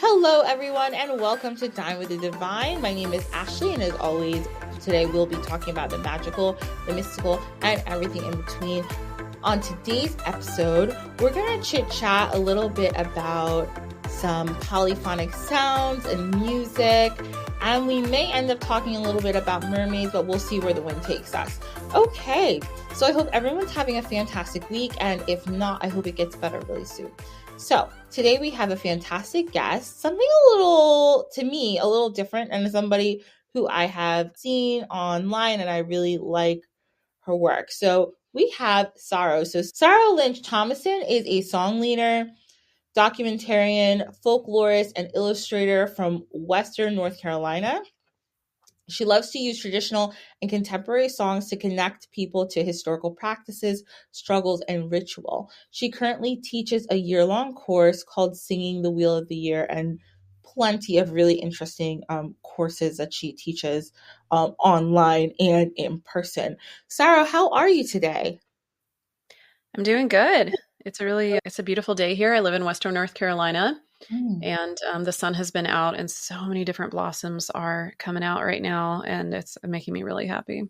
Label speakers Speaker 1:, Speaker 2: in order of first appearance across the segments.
Speaker 1: Hello, everyone, and welcome to Dine with the Divine. My name is Ashley, and as always, today we'll be talking about the magical, the mystical, and everything in between. On today's episode, we're going to chit-chat a little bit about some polyphonic sounds and music, and we may end up talking a little bit about mermaids, but we'll see where the wind takes us. Okay, so I hope everyone's having a fantastic week, and if not, I hope it gets better really soon. So today we have a fantastic guest, something to me, a little different, and somebody who I have seen online and I really like her work. So we have Saro. So Sarah Lynch Thomason is a song leader, documentarian, folklorist, and illustrator from Western North Carolina. She loves to use traditional and contemporary songs to connect people to historical practices, struggles, and ritual. She currently teaches a year-long course called Singing the Wheel of the Year and plenty of really interesting courses that she teaches online and in person. Sarah, how are you today?
Speaker 2: I'm doing good. It's a beautiful day here. I live in Western North Carolina, and the sun has been out, and so many different blossoms are coming out right now, and it's making me really happy.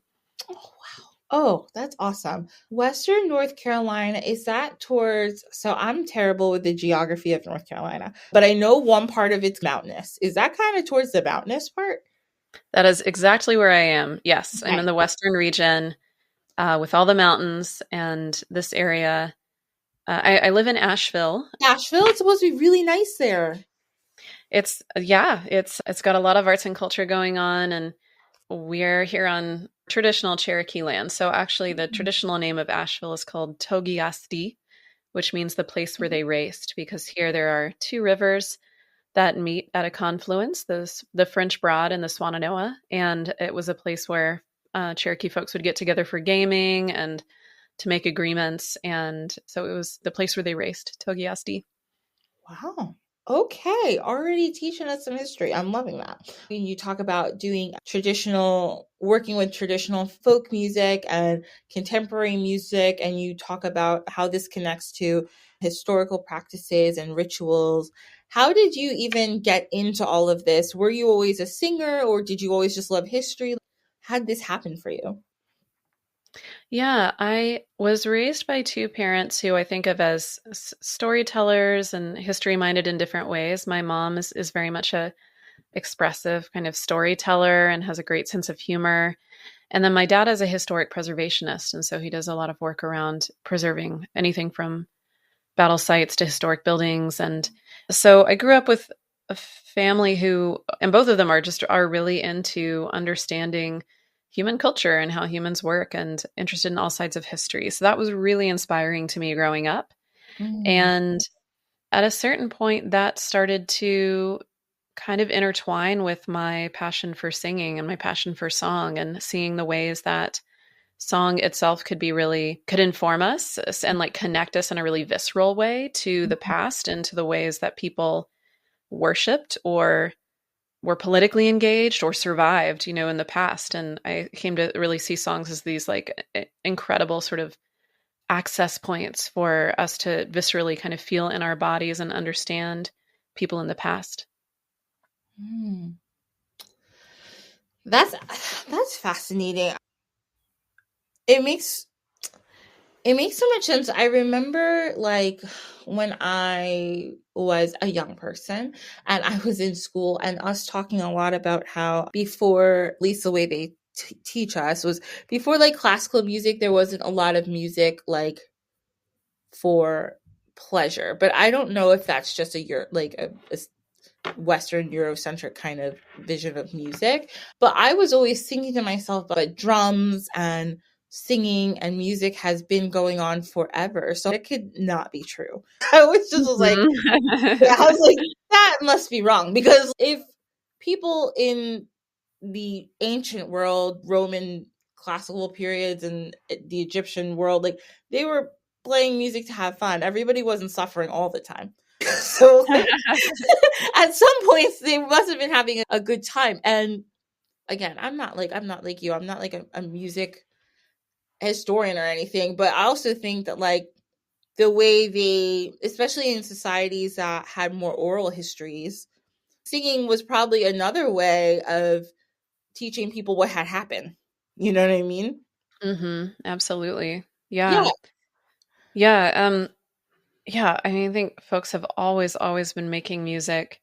Speaker 1: Oh, wow. Oh, that's awesome. Western North Carolina, is that towards, so I'm terrible with the geography of North Carolina, but I know one part of it's mountainous. Is that kind of towards the mountainous part?
Speaker 2: That is exactly where I am. Yes, I'm in
Speaker 1: Okay.
Speaker 2: the Western region with all the mountains and this area. I live in Asheville.
Speaker 1: Nashville, it's supposed to be really nice there.
Speaker 2: It's got a lot of arts and culture going on, and we're here on traditional Cherokee land. So actually, the traditional name of Asheville is called Togiasti, which means the place where they raced, because here there are two rivers that meet at a confluence, the French Broad and the Swannanoa, and it was a place where Cherokee folks would get together for gaming and to make agreements, and so it was the place where they raced, Togiasti.
Speaker 1: Wow. Okay, already teaching us some history. I'm loving that. When you talk about working with traditional folk music and contemporary music, and you talk about how this connects to historical practices and rituals, how did you even get into all of this? Were you always a singer, or did you always just love history? How did this happen for you?
Speaker 2: Yeah, I was raised by two parents who I think of as storytellers and history minded in different ways. My mom is very much a expressive kind of storyteller and has a great sense of humor. And then my dad is a historic preservationist. And so he does a lot of work around preserving anything from battle sites to historic buildings. And so I grew up with a family who, and both of them are really into understanding human culture and how humans work and interested in all sides of history. So that was really inspiring to me growing up.
Speaker 1: Mm.
Speaker 2: And at a certain point, that started to kind of intertwine with my passion for singing and my passion for song, and seeing the ways that song itself could inform us and like connect us in a really visceral way to the past and to the ways that people worshipped or were politically engaged or survived, in the past. And I came to really see songs as these like incredible sort of access points for us to viscerally kind of feel in our bodies and understand people in the past.
Speaker 1: Mm. That's fascinating. It makes It makes so much sense. I remember like when I was a young person and I was in school and us talking a lot about how before, at least the way they teach us was before like classical music, there wasn't a lot of music like for pleasure. But I don't know if that's just a Western Eurocentric kind of vision of music. But I was always thinking to myself, but drums and singing and music has been going on forever. So it could not be true. I was just was like, yeah, I was like, that must be wrong. Because if people in the ancient world, Roman classical periods and the Egyptian world, like they were playing music to have fun. Everybody wasn't suffering all the time. So like, at some points they must have been having a good time. And again, I'm not like you. I'm not like a music historian or anything, but I also think that like the way they, especially in societies that had more oral histories, Singing was probably another way of teaching people what had happened. You know what I mean?
Speaker 2: Absolutely.
Speaker 1: Yeah.
Speaker 2: Yeah. Yeah. Yeah. I mean, I think folks have always been making music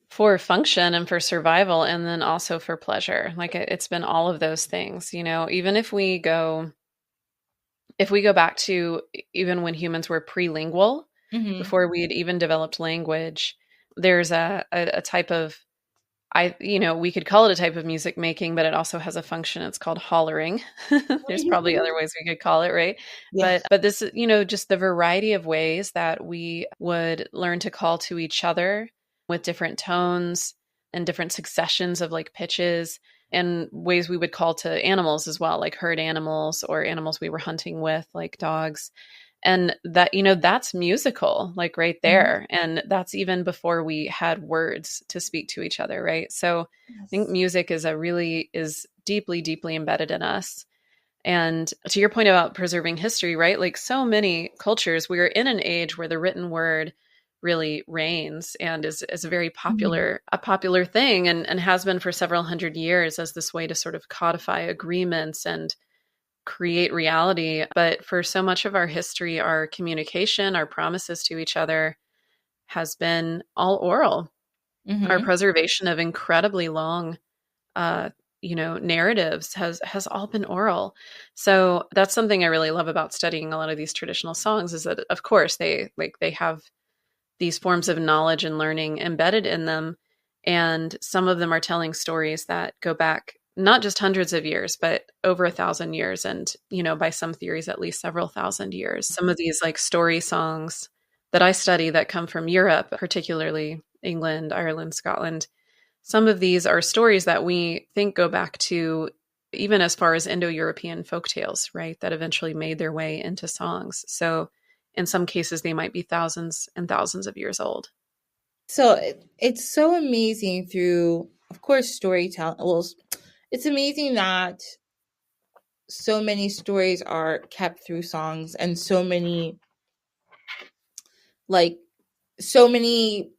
Speaker 2: for function and for survival, and then also for pleasure. Like it's been all of those things, even if we go back to even when humans were prelingual,
Speaker 1: Mm-hmm.
Speaker 2: before we had even developed language, there's a type of we could call it a type of music making, but it also has a function. It's called hollering. There's probably other ways we could call it, right?
Speaker 1: Yeah.
Speaker 2: But this, just the variety of ways that we would learn to call to each other with different tones and different successions of like pitches, and ways we would call to animals as well, like herd animals or animals we were hunting with, like dogs. And that, that's musical, like right
Speaker 1: Mhm.
Speaker 2: there. And that's even before we had words to speak to each other, right? So I think
Speaker 1: Yes.
Speaker 2: music is deeply, deeply embedded in us. And to your point about preserving history, right? Like so many cultures, we're in an age where the written word really reigns and is a very
Speaker 1: Mhm.
Speaker 2: popular thing, and has been for several hundred years as this way to sort of codify agreements and create reality. But for so much of our history, our communication, our promises to each other has been all oral. Our
Speaker 1: Mhm.
Speaker 2: preservation of incredibly long uh, narratives has all been oral. So that's something I really love about studying a lot of these traditional songs, is that of course they have these forms of knowledge and learning embedded in them. And some of them are telling stories that go back not just hundreds of years, but over 1,000 years. And, by some theories, at least several thousand years. Some of these like story songs that I study that come from Europe, particularly England, Ireland, Scotland, some of these are stories that we think go back to even as far as Indo-European folk tales, right? That eventually made their way into songs. So in some cases, they might be thousands and thousands of years old.
Speaker 1: So it's so amazing through, of course, storytelling. Well, it's amazing that so many stories are kept through songs, and so many, like, so many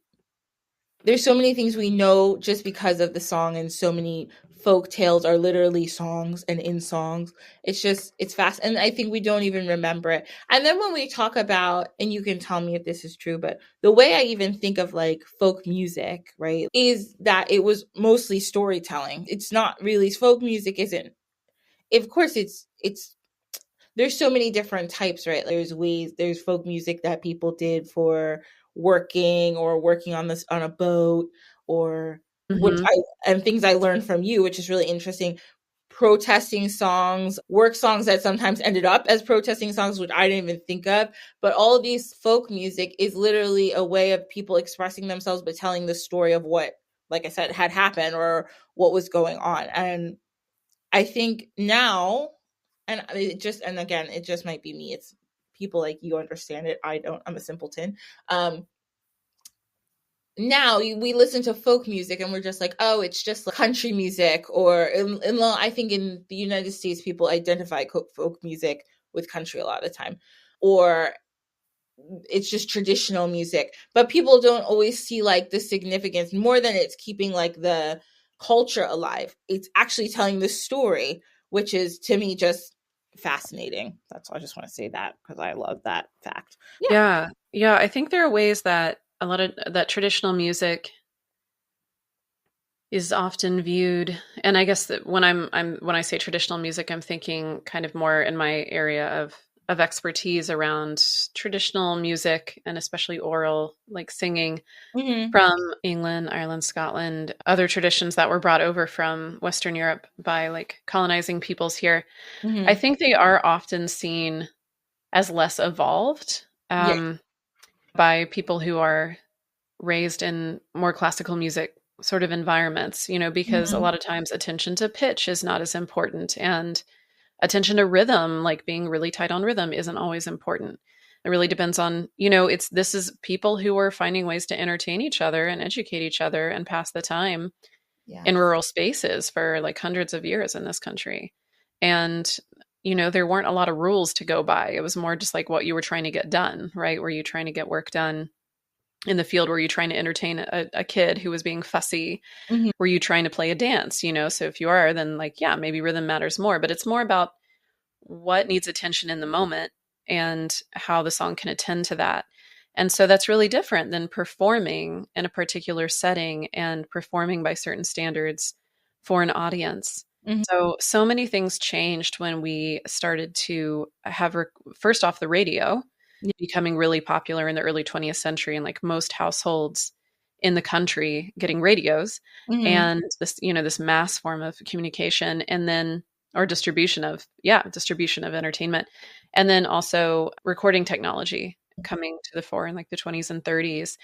Speaker 1: there's so many things we know just because of the song, and so many folk tales are literally songs and in songs. It's fast, and I think we don't even remember it. And then when we talk about, and you can tell me if this is true, but the way I even think of like folk music, right, is that it was mostly storytelling. It's not really, folk music isn't, of course it's there's so many different types, right? There's folk music that people did for working, or working on this on a boat, or which
Speaker 2: Hmm.
Speaker 1: I and things I learned from you, which is really interesting. Protesting songs, work songs that sometimes ended up as protesting songs, which I didn't even think of. But all of these folk music is literally a way of people expressing themselves, but telling the story of what, like I said, had happened, or what was going on. And I think now, and and again, it just might be me. It's people like you understand it. I don't. I'm a simpleton. Um, Now we listen to folk music and we're just like, oh, it's just like country music, or I think in the United States, people identify folk music with country a lot of the time, or it's just traditional music. But people don't always see like the significance, more than it's keeping like the culture alive. It's actually telling the story, which is to me just fascinating. That's why I just want to say that, because I love that fact. Yeah.
Speaker 2: Yeah. Yeah. I think there are ways that a lot of that traditional music is often viewed. And I guess that when I say traditional music, I'm thinking kind of more in my area of expertise around traditional music, and especially oral, like singing,
Speaker 1: Hmm.
Speaker 2: from England, Ireland, Scotland, other traditions that were brought over from Western Europe by like colonizing peoples here. I
Speaker 1: Hmm.
Speaker 2: think they are often seen as less evolved,
Speaker 1: Yeah.
Speaker 2: by people who are raised in more classical music sort of environments, because a
Speaker 1: Hmm.
Speaker 2: lot of times attention to pitch is not as important, and attention to rhythm, like being really tight on rhythm, isn't always important. It really depends on, this is people who are finding ways to entertain each other and educate each other and pass the time in
Speaker 1: Yes.
Speaker 2: rural spaces for like hundreds of years in this country. And, there weren't a lot of rules to go by. It was more just like what you were trying to get done, right? Were you trying to get work done in the field? Were you trying to entertain a kid who was being fussy?
Speaker 1: Mhm.
Speaker 2: Were you trying to play a dance? So if you are, then like, yeah, maybe rhythm matters more, but it's more about what needs attention in the moment and how the song can attend to that. And so that's really different than performing in a particular setting and performing by certain standards for an audience.
Speaker 1: Mhm.
Speaker 2: So many things changed when we started to have, first off, the radio
Speaker 1: Yeah.
Speaker 2: becoming really popular in the early 20th century, and like most households in the country getting radios,
Speaker 1: Mhm.
Speaker 2: and this mass form of communication, and then or distribution of entertainment, and then also recording technology coming to the fore in like the 20s and 30s.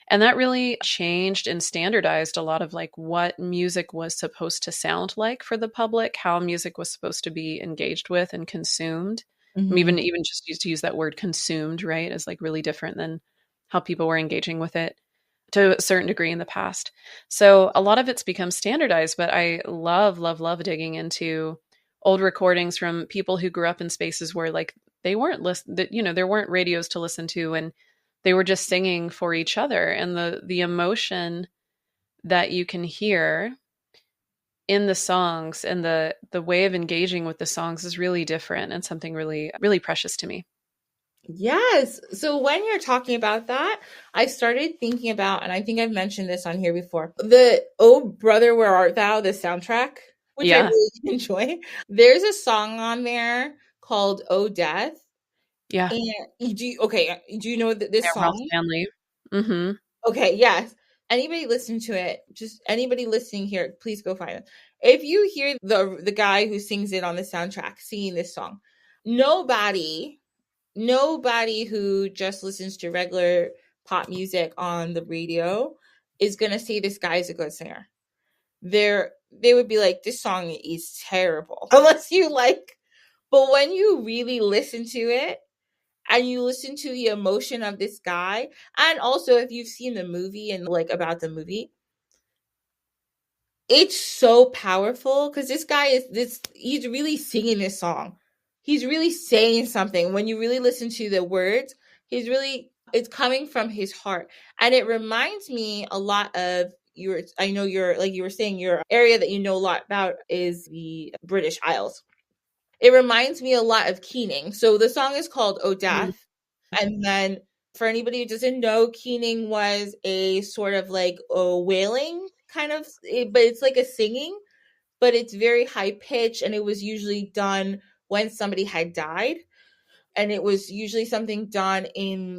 Speaker 2: And that really changed and standardized a lot of like what music was supposed to sound like for the public, how music was supposed to be engaged with and consumed.
Speaker 1: Mhm.
Speaker 2: Even just used to use that word consumed, right, is like really different than how people were engaging with it to a certain degree in the past. So a lot of it's become standardized, but I love, love, love digging into old recordings from people who grew up in spaces where like they weren't there weren't radios to listen to, and they were just singing for each other. And the emotion that you can hear in the songs and the way of engaging with the songs is really different and something really, really precious to me.
Speaker 1: Yes. So when you're talking about that, I started thinking about, and I think I've mentioned this on here before, the Oh Brother, Where Art Thou, the soundtrack, which I
Speaker 2: Yeah.
Speaker 1: really enjoy. There's a song on there called Oh Death.
Speaker 2: Yeah.
Speaker 1: And do you know this
Speaker 2: Yeah. Ralph
Speaker 1: song?
Speaker 2: Stanley. Hmm.
Speaker 1: Okay, yes. Anybody listen to it, just anybody listening here, please go find it. If you hear the guy who sings it on the soundtrack singing this song, nobody nobody who just listens to regular pop music on the radio is going to say this guy is a good singer. They would be like, this song is terrible unless you like. But when you really listen to it and you listen to the emotion of this guy, and also if you've seen the movie and like about the movie, it's so powerful because he's really singing this song. He's really saying something. When you really listen to the words, it's coming from his heart. And it reminds me a lot of I know you're, like you were saying, your area that you know a lot about is the British Isles. It reminds me a lot of Keening. So the song is called Oh
Speaker 2: Mm.
Speaker 1: Death. And then for anybody who doesn't know, keening was a sort of like a wailing kind of, but it's like a singing, but it's very high pitched, and it was usually done when somebody had died. And it was usually something done in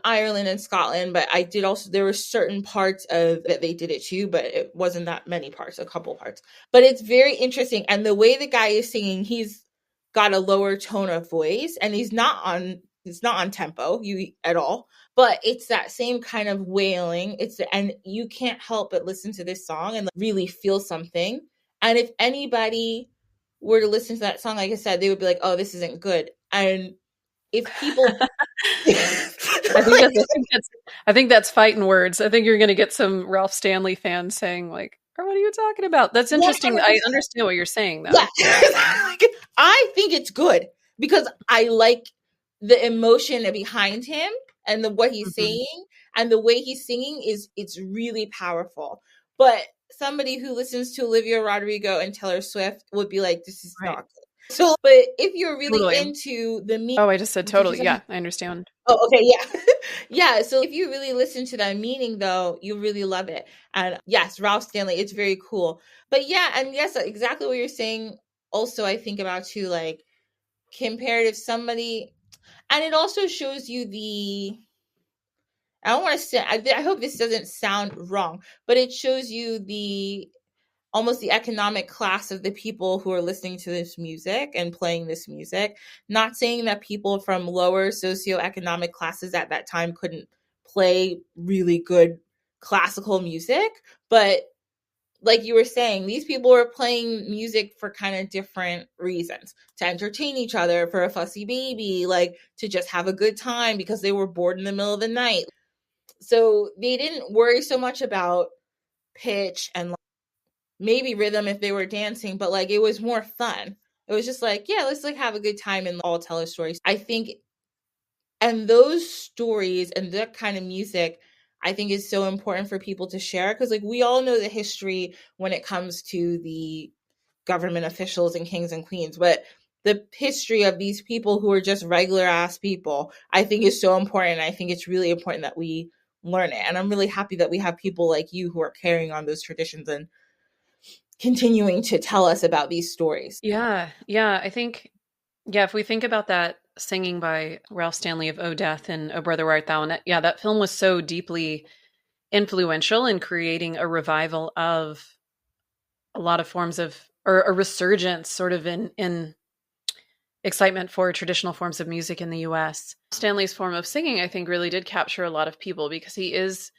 Speaker 1: Ireland and Scotland, but I did also, there were certain parts of that they did it too, but it wasn't that many parts, a couple parts. But it's very interesting, and the way the guy is singing, he's got a lower tone of voice, and it's not on tempo you at all, but it's that same kind of wailing. And you can't help but listen to this song and really feel something. And if anybody were to listen to that song, like I said, they would be like, "Oh, this isn't good." And if people
Speaker 2: I think
Speaker 1: like,
Speaker 2: that's I think that's fighting words. I think you're going to get some Ralph Stanley fans saying like, "Or what are you talking about?" That's interesting. I
Speaker 1: 100%.
Speaker 2: understand what you're saying
Speaker 1: Yeah.
Speaker 2: though.
Speaker 1: Like, I think it's good because I like the emotion behind him and what he's
Speaker 2: Mhm.
Speaker 1: saying, and the way he's singing it's really powerful. But somebody who listens to Olivia Rodrigo and Taylor Swift would be like, this is
Speaker 2: Right.
Speaker 1: not good. So, but if you're really
Speaker 2: Totally.
Speaker 1: into the meaning,
Speaker 2: Oh, I just said
Speaker 1: did you
Speaker 2: totally.
Speaker 1: say?
Speaker 2: Yeah, I understand.
Speaker 1: Oh, okay, yeah. Yeah, so if you really listen to that meaning though, you really love it. And yes, Ralph Stanley, it's very cool. But yeah, and yes, exactly what you're saying. Also, I think about too, like comparative somebody, and it also shows you I don't want to say, I hope this doesn't sound wrong, but it shows you the almost the economic class of the people who are listening to this music and playing this music. Not saying that people from lower socioeconomic classes at that time couldn't play really good classical music, but like you were saying, these people were playing music for kind of different reasons, to entertain each other, for a fussy baby, like to just have a good time because they were bored in the middle of the night. So they didn't worry so much about pitch and maybe rhythm if they were dancing, but like it was more fun. It was just like, yeah, let's like have a good time and all tell our stories. I think, and those stories and that kind of music, I think is so important for people to share, because like we all know the history when it comes to the government officials and kings and queens, but the history of these people who are just regular ass people, I think is so important. I think it's really important that we learn it. And I'm really happy that we have people like you who are carrying on those traditions and continuing to tell us about these stories.
Speaker 2: Yeah, yeah. I think, yeah, if we think about that singing by Ralph Stanley of "O Death" and "O Brother, Where Art Thou," and yeah, that film was so deeply influential in creating a revival of a lot of forms of, or a resurgence sort of in excitement for traditional forms of music in the US. Stanley's form of singing, I think, really did capture a lot of people because he's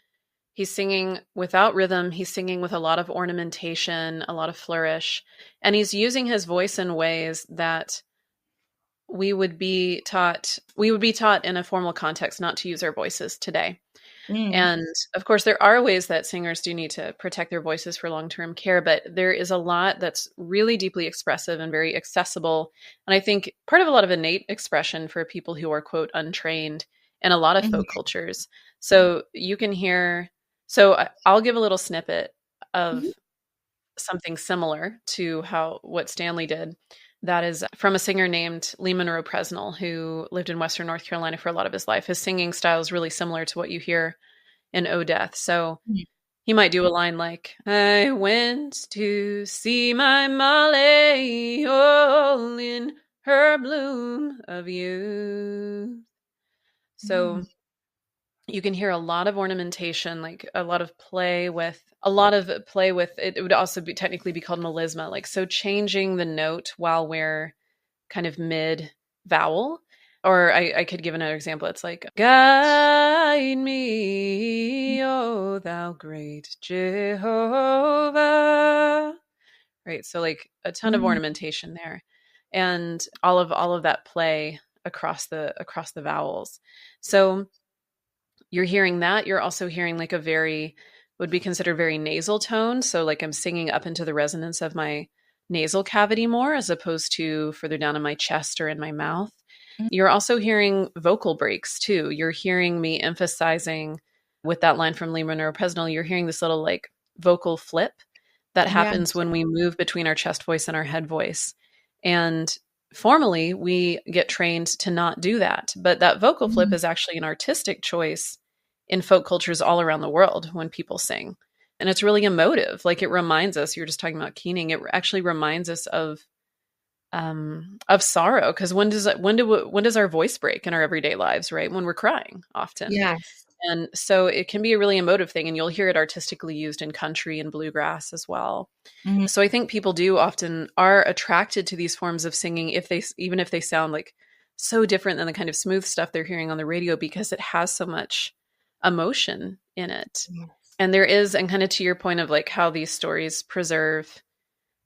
Speaker 2: singing without rhythm, he's singing with a lot of ornamentation, a lot of flourish, and he's using his voice in ways that we would be taught in a formal context not to use our voices today.
Speaker 1: Mm.
Speaker 2: And of course, there are ways that singers do need to protect their voices for long-term care, but there is a lot that's really deeply expressive and very accessible. And I think part of a lot of innate expression for people who are, quote, untrained in a lot of
Speaker 1: Mhm.
Speaker 2: folk cultures. So you can hear, I'll give a little snippet of
Speaker 1: Mhm.
Speaker 2: something similar to what Stanley did. That is from a singer named Lee Monroe Presnell, who lived in Western North Carolina for a lot of his life. His singing style is really similar to what you hear in O Death. So he might do a line like, I went to see my Molly all in her bloom of youth.
Speaker 1: Mm.
Speaker 2: So you can hear a lot of ornamentation, like it would also be technically be called melisma, like so changing the note while we're kind of mid vowel. Or I could give another example. It's like, guide me, O thou great Jehovah. Right. So like a ton of
Speaker 1: Mm.
Speaker 2: ornamentation there. And all of that play across the vowels. So you're hearing that. You're also hearing like a would be considered very nasal tone. So like I'm singing up into the resonance of my nasal cavity more as opposed to further down in my chest or in my mouth.
Speaker 1: Mm.
Speaker 2: You're also hearing vocal breaks too. You're hearing me emphasizing with that line from Lee Monroe Presnell, you're hearing this little like vocal flip that happens
Speaker 1: Yes.
Speaker 2: when we move between our chest voice and our head voice. And formally, we get trained to not do that. But that vocal flip
Speaker 1: Mm.
Speaker 2: is actually an artistic choice in folk cultures all around the world when people sing. And it's really emotive. Like it reminds us, you're just talking about keening, it actually reminds us of sorrow. Because when does our voice break in our everyday lives, right? When we're crying often.
Speaker 1: Yes.
Speaker 2: And so it can be a really emotive thing, and you'll hear it artistically used in country and bluegrass as well.
Speaker 1: Mhm.
Speaker 2: So I think people do often are attracted to these forms of singing even if they sound like so different than the kind of smooth stuff they're hearing on the radio, because it has so much emotion in it.
Speaker 1: Yes.
Speaker 2: And there is, and kind of to your point of like how these stories preserve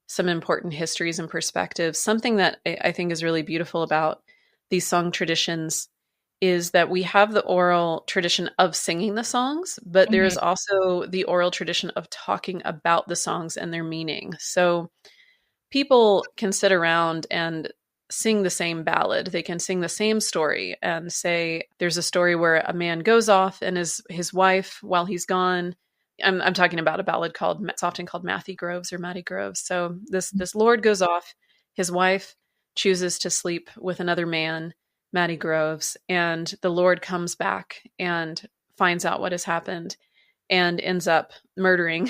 Speaker 2: some important histories and perspectives, something that I think is really beautiful about these song traditions is that we have the oral tradition of singing the songs, but there
Speaker 1: Mhm.
Speaker 2: is also the oral tradition of talking about the songs and their meaning. So people can sit around and sing the same ballad. They can sing the same story and say there's a story where a man goes off and his wife, while he's gone, I'm talking about a ballad called, it's often called Matthew Groves or Matty Groves. So this lord goes off, his wife chooses to sleep with another man, Matty Groves, and the lord comes back and finds out what has happened and ends up murdering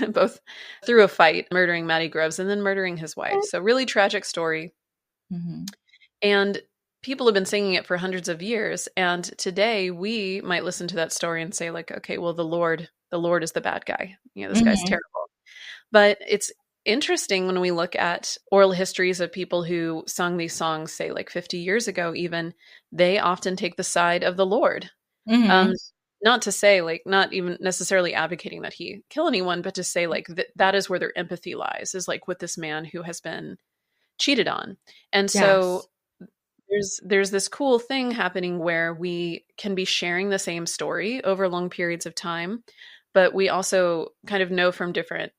Speaker 2: both through a fight, murdering Matty Groves and then murdering his wife. So really tragic story.
Speaker 1: Mhm.
Speaker 2: And people have been singing it for hundreds of years. And today we might listen to that story and say like, okay, well, the Lord is the bad guy. This guy's
Speaker 1: Mhm.
Speaker 2: terrible. But it's interesting when we look at oral histories of people who sung these songs, say like 50 years ago, even they often take the side of the Lord.
Speaker 1: Mhm.
Speaker 2: Um, not to say like, not even necessarily advocating that he kill anyone, but to say like that is where their empathy lies, is like with this man who has been cheated on. And so
Speaker 1: Yes.
Speaker 2: there's this cool thing happening where we can be sharing the same story over long periods of time, but we also kind of know from different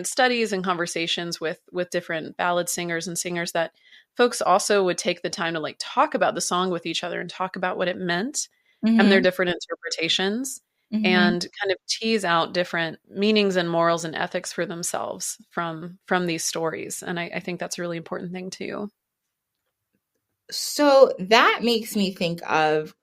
Speaker 2: studies and conversations with different ballad singers and singers that folks also would take the time to like talk about the song with each other and talk about what it meant and their
Speaker 1: Mhm.
Speaker 2: different interpretations.
Speaker 1: Mm-hmm.
Speaker 2: and kind of tease out different meanings and morals and ethics for themselves from these stories. And I think that's a really important thing too.
Speaker 1: So that makes me think of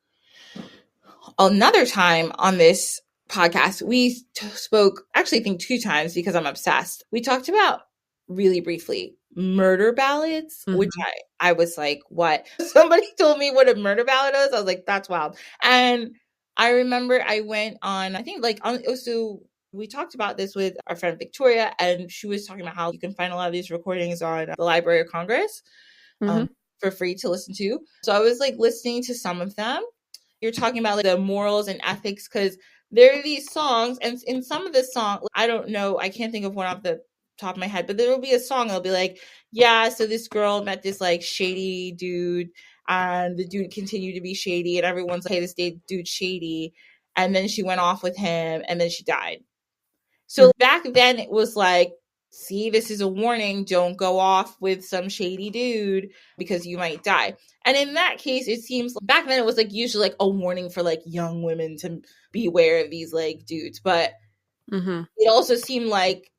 Speaker 1: another time on this podcast. We spoke, actually, I think 2 times because I'm obsessed. We talked about really briefly murder ballads, which
Speaker 2: Mhm.
Speaker 1: I was like, what? Somebody told me what a murder ballad is. I was like, that's wild. And I remember I went on, I think like on, so we talked about this with our friend Victoria, and she was talking about how you can find a lot of these recordings on the Library of Congress
Speaker 2: Mhm.
Speaker 1: for free to listen to. So I was like listening to some of them. You're talking about like the morals and ethics, because there are these songs, and in some of the songs, I don't know, I can't think of one off the top of my head, but there will be a song that'll be like, yeah, so this girl met this like shady dude, and the dude continued to be shady, and everyone's like, hey, this dude's shady, and then she went off with him, and then she died. So
Speaker 2: Mhm.
Speaker 1: back then it was like, see, this is a warning. Don't go off with some shady dude because you might die. And in that case, it seems like back then it was like usually like a warning for like young women to beware of these like dudes. But
Speaker 2: Mhm.
Speaker 1: it also seemed like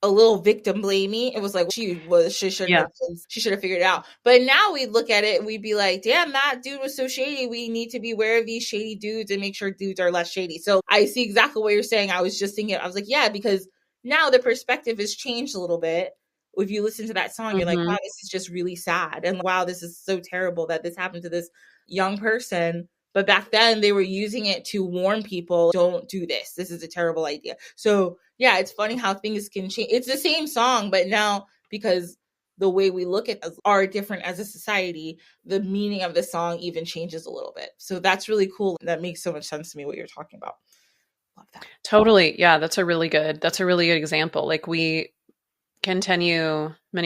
Speaker 1: a little victim blaming. It was like
Speaker 2: Yeah.
Speaker 1: she should have figured it out. But now we look at it and we'd be like, damn, that dude was so shady. We need to be aware of these shady dudes and make sure dudes are less shady. So I see exactly what you're saying. I was just thinking, I was like, yeah, because now the perspective has changed a little bit. If you listen to that song, you're like, wow,
Speaker 2: Mhm.
Speaker 1: this is just really sad. And wow, this is so terrible that this happened to this young person. But back then they were using it to warn people, don't do this. This is a terrible idea. So yeah, it's funny how things can change. It's the same song, but now because the way we look at us are different as a society, the meaning of the song even changes a little bit. So that's really cool. That makes so much sense to me what you're talking about. Love that.
Speaker 2: Totally. Yeah, that's a really good example. Like many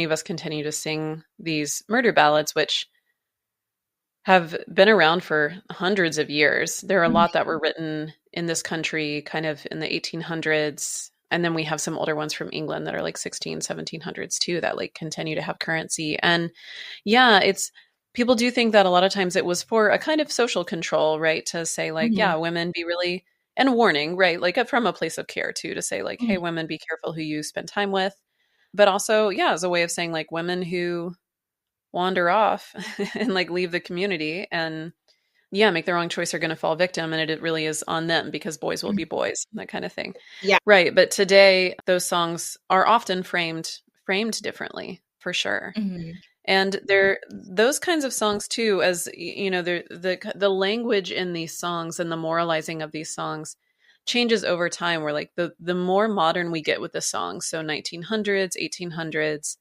Speaker 2: of us continue to sing these murder ballads, which have been around for hundreds of years. There are a lot that were written in this country kind of in the 1800s. And then we have some older ones from England that are like 1700s too, that like continue to have currency. And yeah, it's people do think that a lot of times it was for a kind of social control, right? To say like,
Speaker 1: Mm-hmm.
Speaker 2: yeah, women be really, and warning, right? Like from a place of care too, to say like,
Speaker 1: Mm-hmm.
Speaker 2: hey, women, be careful who you spend time with. But also, yeah, as a way of saying like women who wander off and like leave the community and yeah, make the wrong choice are going to fall victim, and it really is on them because boys will be boys, that kind of thing.
Speaker 1: Yeah.
Speaker 2: Right, but today those songs are often framed differently, for sure.
Speaker 1: Mm-hmm.
Speaker 2: And they're those kinds of songs too, as you know, the language in these songs and the moralizing of these songs changes over time. Where like the more modern we get with the songs, so 1900s, 1800s,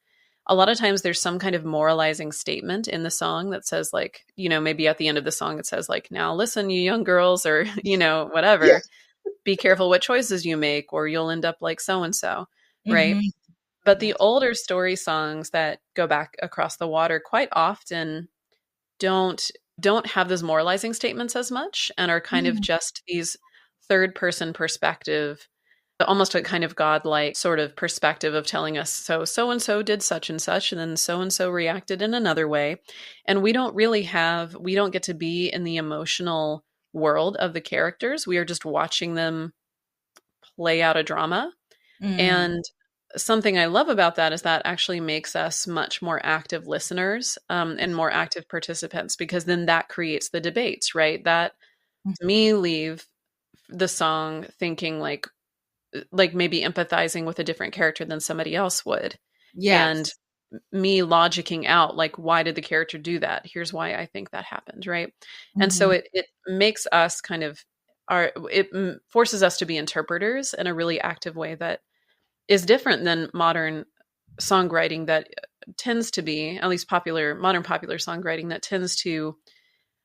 Speaker 2: a lot of times there's some kind of moralizing statement in the song that says like, you know, maybe at the end of the song it says like, now listen, you young girls, or you know,
Speaker 1: Yeah.
Speaker 2: whatever, be careful what choices you make, or you'll end up like so and so, right?
Speaker 1: Mm-hmm.
Speaker 2: But the
Speaker 1: Yes.
Speaker 2: older story songs that go back across the water quite often don't don't have those moralizing statements as much and are kind of
Speaker 1: Mm-hmm.
Speaker 2: just these third person perspective, almost a kind of godlike sort of perspective of telling us so and so did such and then so and so reacted in another way. And we don't get to be in the emotional world of the characters. We are just watching them play out a drama.
Speaker 1: Mm-hmm.
Speaker 2: And something I love about that is that actually makes us much more active listeners, and more active participants, because then that creates the debates, right? That me leave the song thinking like maybe empathizing with a different character than somebody else would, and
Speaker 1: Yes.
Speaker 2: me logicking out like, why did the character do that? Here's why I think that happened, right? And so
Speaker 1: Mm-hmm.
Speaker 2: it makes us kind of forces us to be interpreters in a really active way that is different than modern songwriting that tends to be, at least modern popular songwriting, that tends to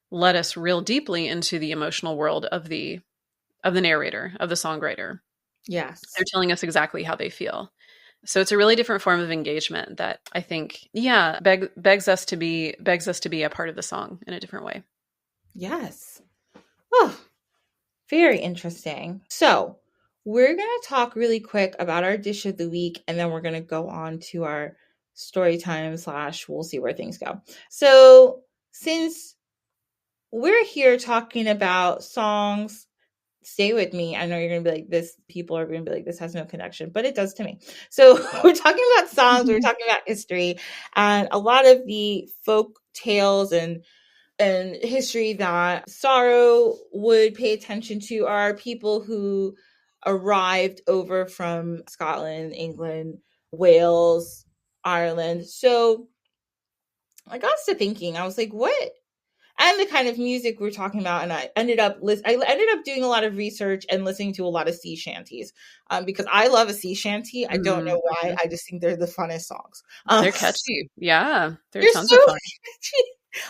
Speaker 2: let us real deeply into the emotional world of the narrator, of the songwriter. They're
Speaker 1: Yes.
Speaker 2: telling us exactly how they feel. So it's a really different form of engagement that I think, yeah, begs us to be a part of the song in a different way.
Speaker 1: Yes. Oh, very interesting. So, we're going to talk really quick about our dish of the week, and then we're going to go on to our story time / we'll see where things go. So, since we're here talking about songs stay with me. I know you're going to be like, this, people are going to be like, this has no connection, but it does to me. So we're talking about songs, we're talking about history, and a lot of the folk tales and history that Saro would pay attention to are people who arrived over from Scotland, England, Wales, Ireland. So I got to thinking, I was like, what? And the kind of music we're talking about, and I ended up doing a lot of research and listening to a lot of sea shanties, because I love a sea shanty. I don't know why. I just think they're the funnest songs.
Speaker 2: They're catchy. Yeah, they're
Speaker 1: They're
Speaker 2: tons
Speaker 1: so
Speaker 2: of fun.
Speaker 1: catchy.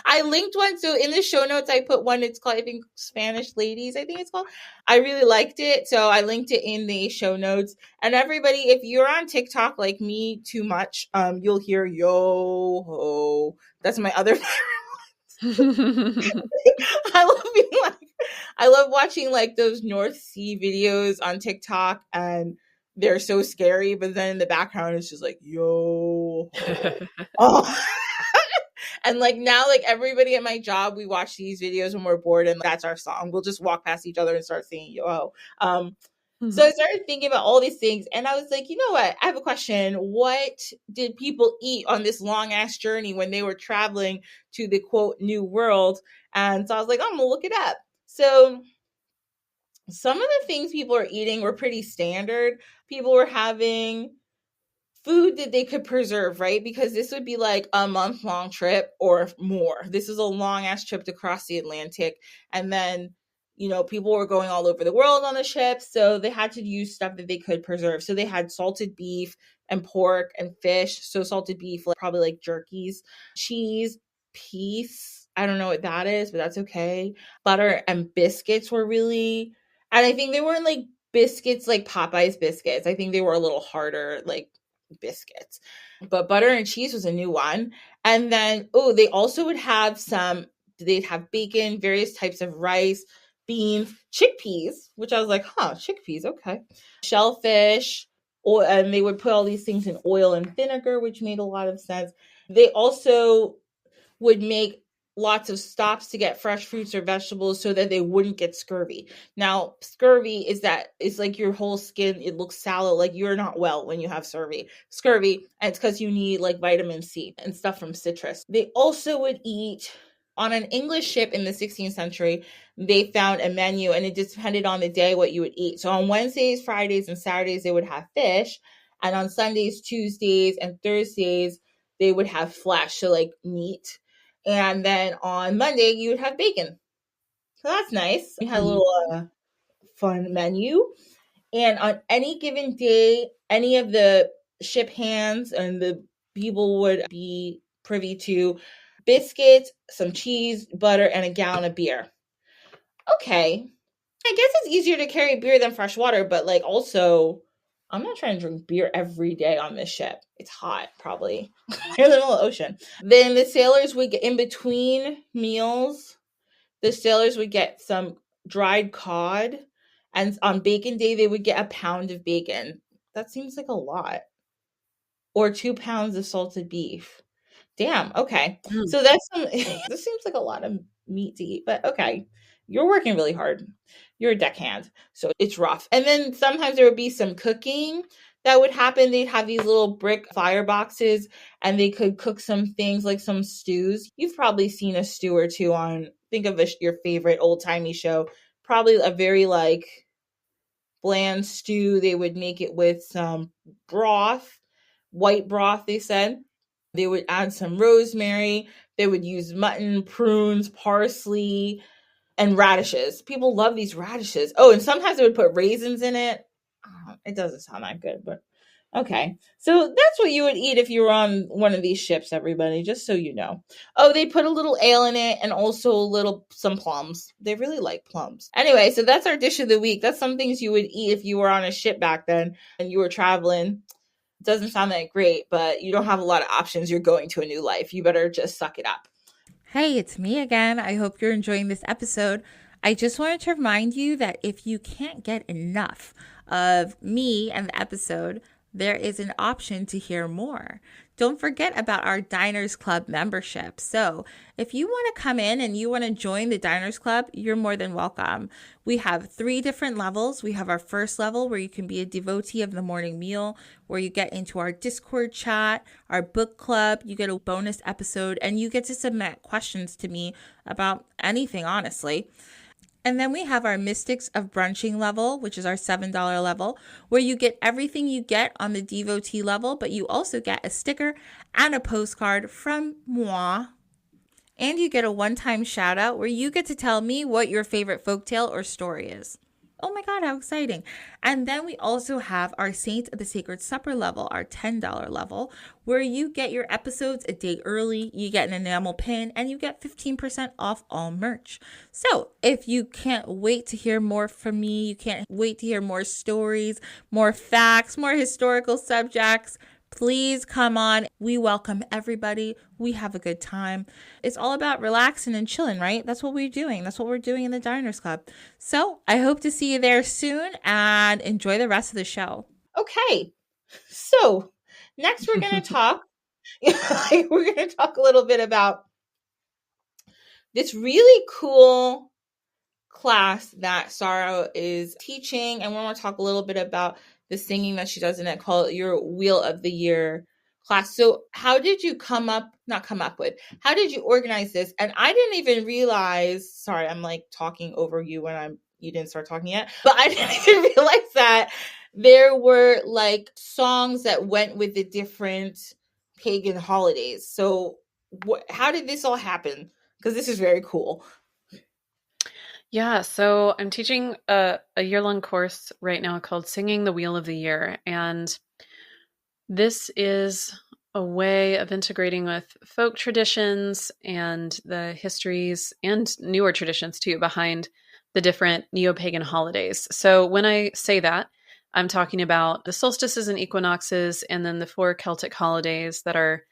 Speaker 1: I linked one. So in the show notes, I put one. It's called, I think, Spanish Ladies, I think it's called. I really liked it. So I linked it in the show notes. And everybody, if you're on TikTok like me too much, you'll hear yo ho. That's my other I love being like, I love watching like those North Sea videos on TikTok, and they're so scary, but then in the background it's just like yo ho. Oh. And like now, like everybody at my job, we watch these videos when we're bored, and that's our song. We'll just walk past each other and start singing yo ho. So I started thinking about all these things, and I was like, you know what? I have a question. What did people eat on this long ass journey when they were traveling to the quote new world? And so I was like, I'm gonna look it up. So some of the things people are eating were pretty standard. People were having food that they could preserve, right? Because this would be like a month-long trip or more. This is a long-ass trip to cross the Atlantic. And then, people were going all over the world on the ship, so they had to use stuff that they could preserve. So they had salted beef and pork and fish. So salted beef, like, probably like jerkies, cheese, peas. I don't know what that is, but that's okay. Butter and biscuits were really, and I think they weren't like biscuits like Popeye's biscuits. I think they were a little harder, like biscuits. But butter and cheese was a new one. And then, they also would have they'd have bacon, various types of rice, beans, chickpeas, which I was like, chickpeas, okay. Shellfish, and they would put all these things in oil and vinegar, which made a lot of sense. They also would make lots of stops to get fresh fruits or vegetables so that they wouldn't get scurvy. Now, scurvy is like your whole skin, it looks sallow, like you're not well when you have scurvy, and it's because you need like vitamin C and stuff from citrus. They also would eat on an English ship in the 16th century. They found a menu, and it just depended on the day what you would eat. So on Wednesdays, Fridays, and Saturdays, they would have fish, and on Sundays, Tuesdays, and Thursdays, they would have flesh, so like meat. And then on Monday, you would have bacon. So that's nice. We had a little fun menu. And on any given day, any of the ship hands and the people would be privy to biscuits, some cheese, butter, and a gallon of beer. Okay. I guess it's easier to carry beer than fresh water, but like also, I'm not trying to drink beer every day on this ship. It's hot, probably. You're in the middle of the ocean. Then the sailors would get, in between meals, the sailors would get some dried cod. And on bacon day, they would get a pound of bacon. That seems like a lot. Or 2 pounds of salted beef. Damn, okay. So that's this seems like a lot of meat to eat, but okay. You're working really hard. You're a deckhand, so it's rough. And then sometimes there would be some cooking that would happen. They'd have these little brick fire boxes, and they could cook some things like some stews. You've probably seen a stew or two on, think of your favorite old-timey show. Probably a very like bland stew. They would make it with some broth, white broth, they said. They would add some rosemary. They would use mutton, prunes, parsley, and radishes. People love these radishes. Oh, and sometimes they would put raisins in it. Oh, it doesn't sound that good, but okay. So that's what you would eat if you were on one of these ships, everybody, just so you know. Oh, they put a little ale in it and also some plums. They really like plums. Anyway, so that's our dish of the week. That's some things you would eat if you were on a ship back then and you were traveling. Doesn't sound that great, but you don't have a lot of options. You're going to a new life. You better just suck it up.
Speaker 3: Hey, it's me again. I hope you're enjoying this episode. I just wanted to remind you that if you can't get enough of me and the episode, there is an option to hear more. Don't forget about our Diners Club membership. So, if you want to come in and you want to join the Diners Club, you're more than welcome. We have 3 different levels. We have our first level where you can be a devotee of the morning meal, where you get into our Discord chat, our book club, you get a bonus episode, and you get to submit questions to me about anything, honestly. And then we have our Mystics of Brunching level, which is our $7 level, where you get everything you get on the devotee level, but you also get a sticker and a postcard from moi. And you get a one-time shout out where you get to tell me what your favorite folktale or story is. Oh my God, how exciting. And then we also have our Saints of the Sacred Supper level, our $10 level, where you get your episodes a day early, you get an enamel pin, and you get 15% off all merch. So if you can't wait to hear more from me, you can't wait to hear more stories, more facts, more historical subjects, please come on. We welcome everybody. We have a good time. It's all about relaxing and chilling, right? That's what we're doing. That's what we're doing in the Diners Club. So I hope to see you there soon and enjoy the rest of the show.
Speaker 1: Okay. So next we're going to talk, we're going to talk a little bit about this really cool class that Saro is teaching. And we're going to talk a little bit about the singing that she does in it, called your Wheel of the Year class. So how did you how did you organize this? And I didn't even realize, sorry, I'm like talking over you when you didn't start talking yet, but I didn't even realize that there were like songs that went with the different pagan holidays. So how did this all happen? Because this is very cool.
Speaker 2: Yeah, so I'm teaching a year-long course right now called Singing the Wheel of the Year. And this is a way of integrating with folk traditions and the histories and newer traditions too behind the different neo-pagan holidays. So when I say that, I'm talking about the solstices and equinoxes, and then the 4 Celtic holidays that are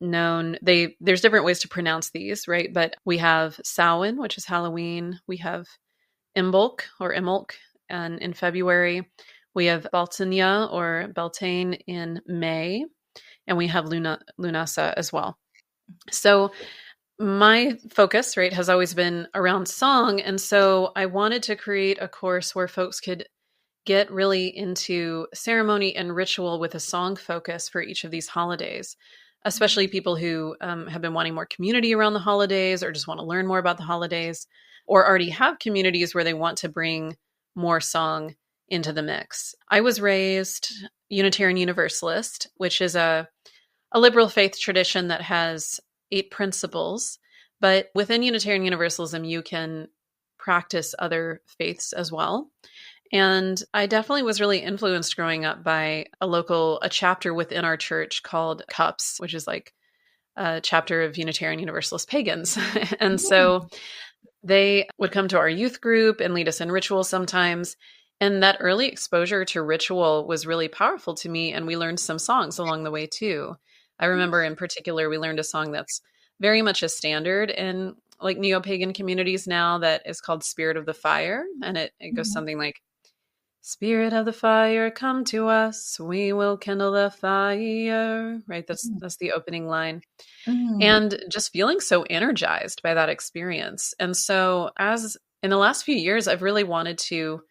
Speaker 2: known. There's different ways to pronounce these, right? But we have Samhain, which is Halloween. We have Imbolc or Imbolc and in February. We have Baltania or Beltane in May. And we have Lunasa as well. So my focus, right, has always been around song. And so I wanted to create a course where folks could get really into ceremony and ritual with a song focus for each of these holidays, especially people who have been wanting more community around the holidays or just want to learn more about the holidays, or already have communities where they want to bring more song into the mix. I was raised Unitarian Universalist, which is a liberal faith tradition that has 8 principles. But within Unitarian Universalism, you can practice other faiths as well. And I definitely was really influenced growing up by a chapter within our church called CUPS, which is like a chapter of Unitarian Universalist pagans. And so they would come to our youth group and lead us in ritual sometimes. And that early exposure to ritual was really powerful to me. And we learned some songs along the way too. I remember in particular, we learned a song that's very much a standard in like neo-pagan communities now that is called Spirit of the Fire. And it goes something like, Spirit of the fire, come to us. We will kindle the fire. Right. That's the opening line. And just feeling so energized by that experience. And so as in the last few years, I've really wanted to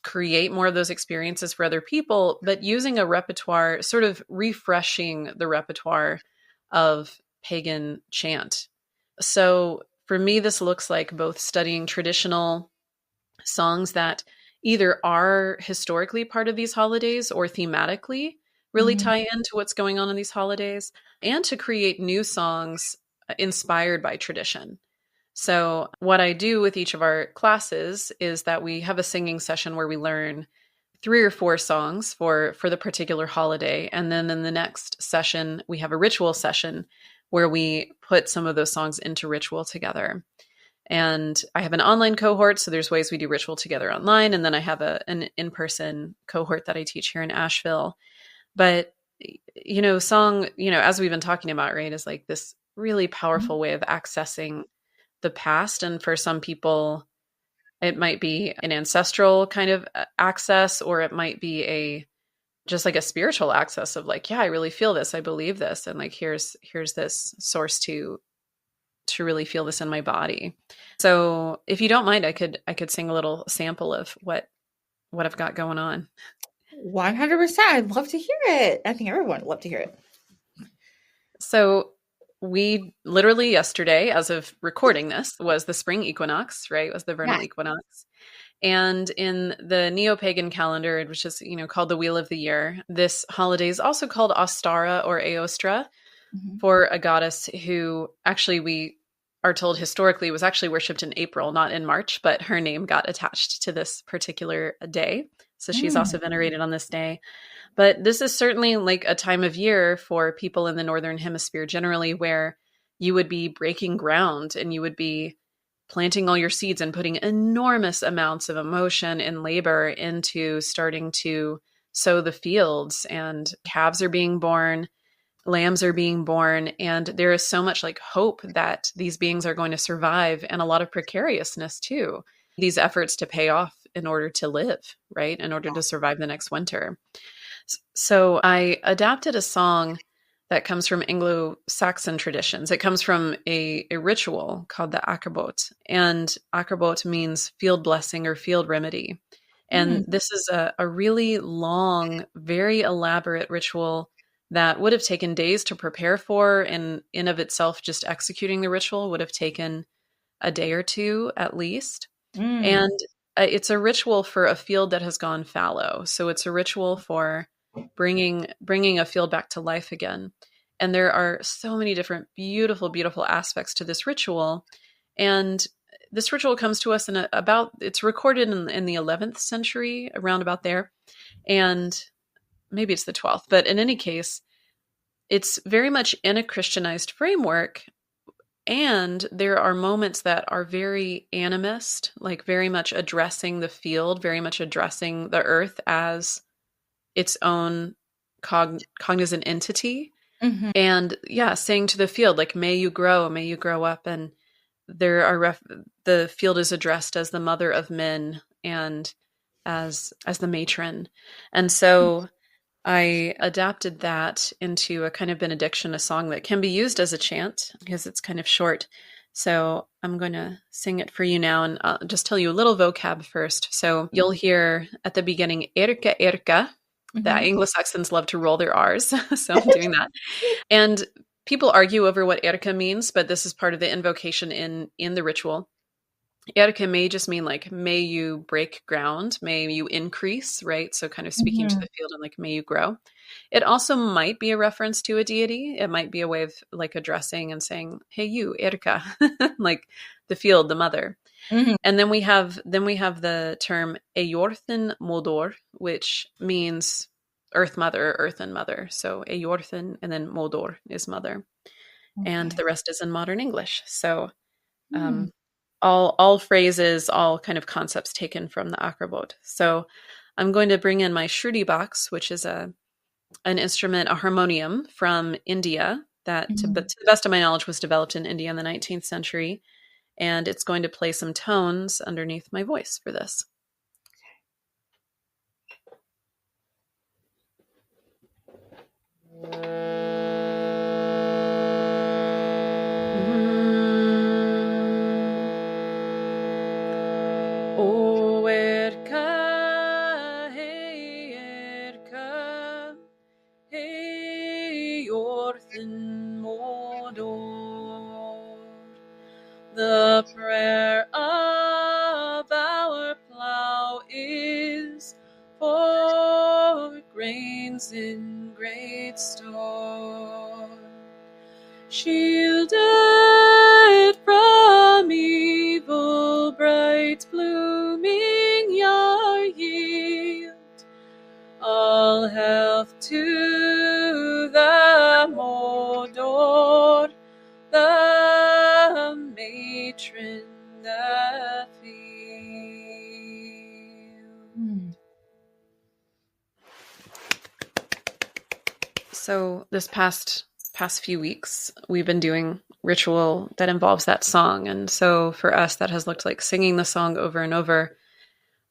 Speaker 2: create more of those experiences for other people, but using a repertoire, sort of refreshing the repertoire of pagan chant. So for me, this looks like both studying traditional songs that either are historically part of these holidays or thematically really tie into what's going on in these holidays, and to create new songs inspired by tradition. So what I do with each of our classes is that we have a singing session where we learn 3 or 4 songs for the particular holiday. And then in the next session, we have a ritual session where we put some of those songs into ritual together. And I have an online cohort, so there's ways we do ritual together online. And then I have an in-person cohort that I teach here in Asheville. But, song, as we've been talking about, right, is like this really powerful way of accessing the past. And for some people, it might be an ancestral kind of access, or it might be a just like a spiritual access of like, yeah, I really feel this. I believe this. And like, here's this source to really feel this in my body. So if you don't mind, I could sing a little sample of what I've got going on.
Speaker 1: 100%. I'd love to hear it. I think everyone would love to hear it.
Speaker 2: So we literally yesterday, as of recording this, was the spring equinox, right? It was the vernal equinox. And in the neo-pagan calendar, which is, called the Wheel of the Year, this holiday is also called Ostara or Aostra, for a goddess who actually we are told historically was actually worshipped in April, not in March, but her name got attached to this particular day. So she's also venerated on this day. But this is certainly like a time of year for people in the Northern Hemisphere generally where you would be breaking ground and you would be planting all your seeds and putting enormous amounts of emotion and labor into starting to sow the fields, and calves are being born, lambs are being born, and there is so much like hope that these beings are going to survive, and a lot of precariousness too. These efforts to pay off in order to live, right? In order to survive the next winter. So I adapted a song that comes from Anglo-Saxon traditions. It comes from a ritual called the Akkerbot. And Akkerbot means field blessing or field remedy. And this is a really long, very elaborate ritual that would have taken days to prepare for. And in of itself, just executing the ritual would have taken a day or two at least. And it's a ritual for a field that has gone fallow. So it's a ritual for bringing a field back to life again. And there are so many different beautiful, beautiful aspects to this ritual. And this ritual comes to us it's recorded in the 11th century, around about there. And maybe it's the 12th, but in any case, it's very much in a Christianized framework. And there are moments that are very animist, like very much addressing the field, very much addressing the earth as its own cognizant entity. And saying to the field, like, may you grow up. And there are the field is addressed as the mother of men and as the matron. And so I adapted that into a kind of benediction, a song that can be used as a chant because it's kind of short. So I'm going to sing it for you now, and I'll just tell you a little vocab first. So you'll hear at the beginning, erka, erka. The Anglo-Saxons love to roll their R's, so I'm doing that. And people argue over what erka means, but this is part of the invocation in the ritual. Erka may just mean like, may you break ground, may you increase, right? So kind of speaking to the field and like, may you grow. It also might be a reference to a deity. It might be a way of like addressing and saying, hey, you, Erka, like the field, the mother. And then we have the term Eorthin Modor, which means earth mother, earthen mother. So Eorthin and then Modor is mother. And the rest is in modern English. So all phrases, all kind of concepts taken from the Akkerbot. So I'm going to bring in my Shruti box, which is an instrument, a harmonium from India that, to the best of my knowledge, was developed in India in the 19th century. And it's going to play some tones underneath my voice for this. O erka, hey orthen modor. The prayer of our plow is for grains in great store, shielded from evil, bright blooming yar yield. All health to the Modor, the matron, the field. So this past few weeks, we've been doing ritual that involves that song. And so for us, that has looked like singing the song over and over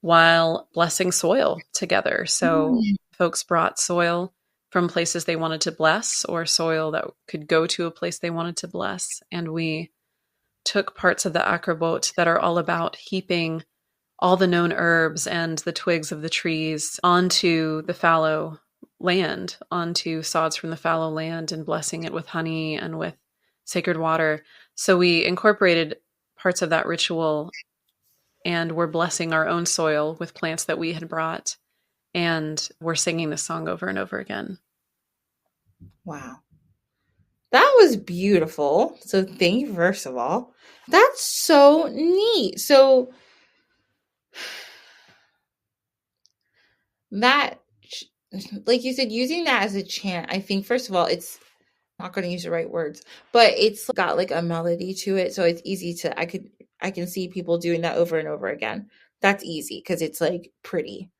Speaker 2: while blessing soil together. So folks brought soil from places they wanted to bless, or soil that could go to a place they wanted to bless. And we took parts of the acrobot that are all about heaping all the known herbs and the twigs of the trees onto the fallow land, onto sods from the fallow land, and blessing it with honey and with sacred water. So we incorporated parts of that ritual, and we're blessing our own soil with plants that we had brought, and we're singing the song over and over again.
Speaker 1: Wow. That was beautiful. So thank you, first of all. That's so neat. So that, like you said, using that as a chant, I think, first of all, it's not going to use the right words, but it's got like a melody to it. So it's easy to, I can see people doing that over and over again. That's easy because it's like pretty.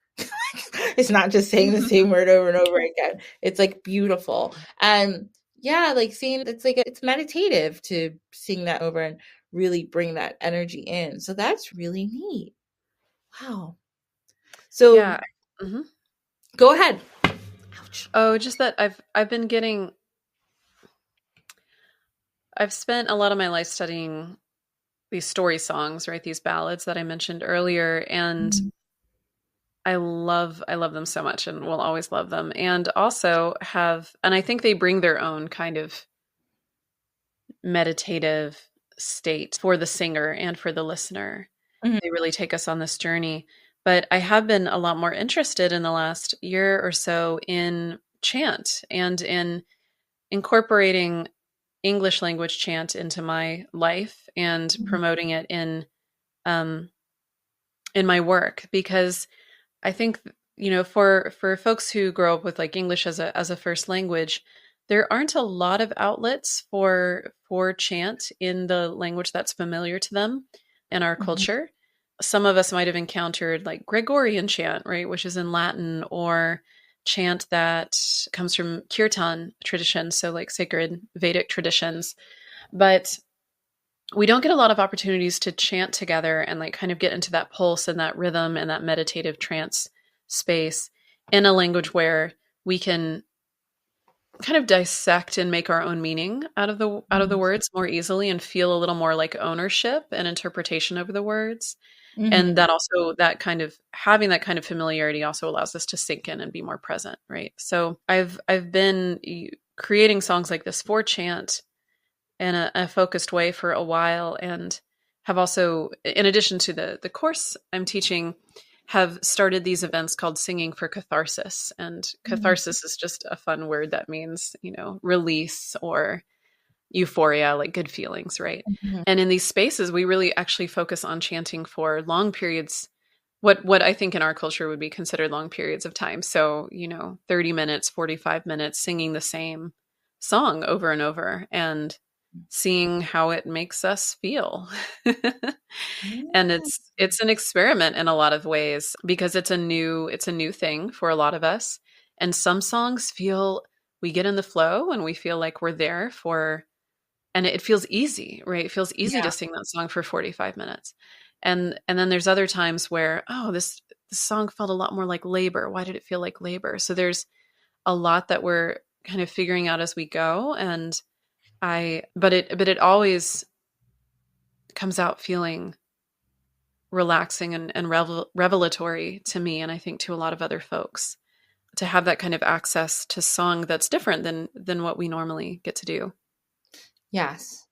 Speaker 1: It's not just saying the same word over and over again. It's like beautiful. And yeah, like seeing it's like it's meditative to sing that over and really bring that energy in. So that's really neat. Wow. So
Speaker 2: Yeah. Mm-hmm.
Speaker 1: Go ahead.
Speaker 2: Ouch. Oh, just that I've spent a lot of my life studying these story songs, right? These ballads that I mentioned earlier. And I love them so much, and will always love them. And also and I think they bring their own kind of meditative state for the singer and for the listener. Mm-hmm. They really take us on this journey. But I have been a lot more interested in the last year or so in chant and in incorporating English language chant into my life and promoting it in my work, because I think, for folks who grow up with like English as a first language, there aren't a lot of outlets for chant in the language that's familiar to them in our culture. Some of us might have encountered like Gregorian chant, right, which is in Latin, or chant that comes from kirtan traditions, so like sacred Vedic traditions. But we don't get a lot of opportunities to chant together and like kind of get into that pulse and that rhythm and that meditative trance space in a language where we can kind of dissect and make our own meaning out of the words more easily, and feel a little more like ownership and interpretation over the words. And that also, that kind of having that kind of familiarity also allows us to sink in and be more present, right? So I've been creating songs like this for chant in a focused way for a while, and have also, in addition to the course I'm teaching, have started these events called Singing for Catharsis. And catharsis is just a fun word that means, release or euphoria, like good feelings, right? And in these spaces, we really actually focus on chanting for long periods, what I think in our culture would be considered long periods of time. So, 30 minutes, 45 minutes, singing the same song over and over, and seeing how it makes us feel. And it's an experiment in a lot of ways, because it's a new thing for a lot of us. And some songs we get in the flow and we feel like we're there and it feels easy, right? It feels easy to sing that song for 45 minutes. And then there's other times where, this song felt a lot more like labor. Why did it feel like labor? So there's a lot that we're kind of figuring out as we go. And but it always comes out feeling relaxing and revelatory to me, and I think to a lot of other folks, to have that kind of access to song that's different than what we normally get to do.
Speaker 1: Yes.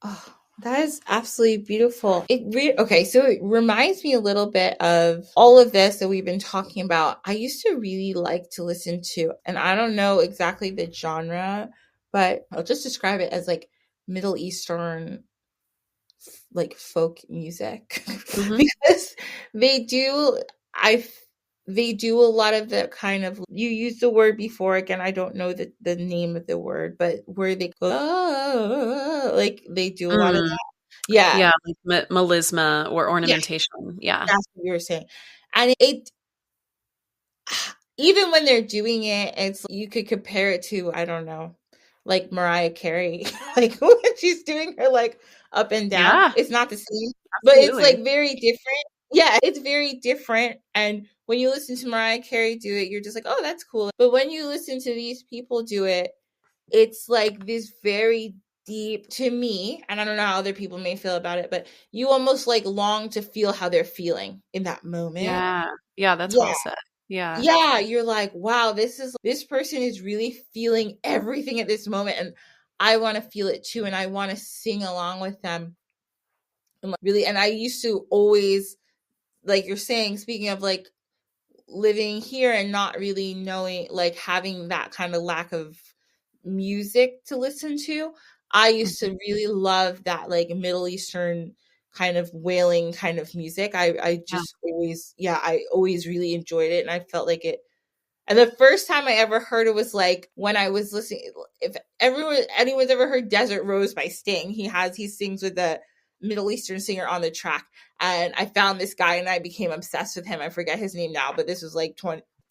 Speaker 1: Oh, that is absolutely beautiful. Okay, so it reminds me a little bit of all of this that we've been talking about. I used to really like to listen to, and I don't know exactly the genre, but I'll just describe it as like Middle Eastern, like folk music, because they do a lot of the kind of, you used the word before, again, I don't know the name of the word, but where they go, like they do a lot of that. Yeah,
Speaker 2: like melisma or ornamentation. Yeah,
Speaker 1: that's what you were saying. And it even when they're doing it, it's, you could compare it to, I don't know, like Mariah Carey, like when she's doing her like up and down. It's not the same, but it's like very different. Yeah, it's very different. And when you listen to Mariah Carey do it, you're just like, oh, that's cool. But when you listen to these people do it, it's like this very deep, to me, and I don't know how other people may feel about it, but you almost like long to feel how they're feeling in that moment.
Speaker 2: Yeah. Yeah, that's
Speaker 1: Yeah.
Speaker 2: well said. Yeah.
Speaker 1: Yeah, you're like, wow, this person is really feeling everything at this moment, and I want to feel it too, and I want to sing along with them. And like, really, and I used to always, like you're saying, speaking of like living here and not really knowing, like having that kind of lack of music to listen to, I used to really love that like Middle Eastern kind of wailing kind of music. I
Speaker 2: Yeah.
Speaker 1: just always, yeah, I always really enjoyed it, and I felt like it. And the first time I ever heard it was like when I was listening. If anyone's ever heard Desert Rose by Sting, he sings with the Middle Eastern singer on the track. And I found this guy and I became obsessed with him. I forget his name now, but this was like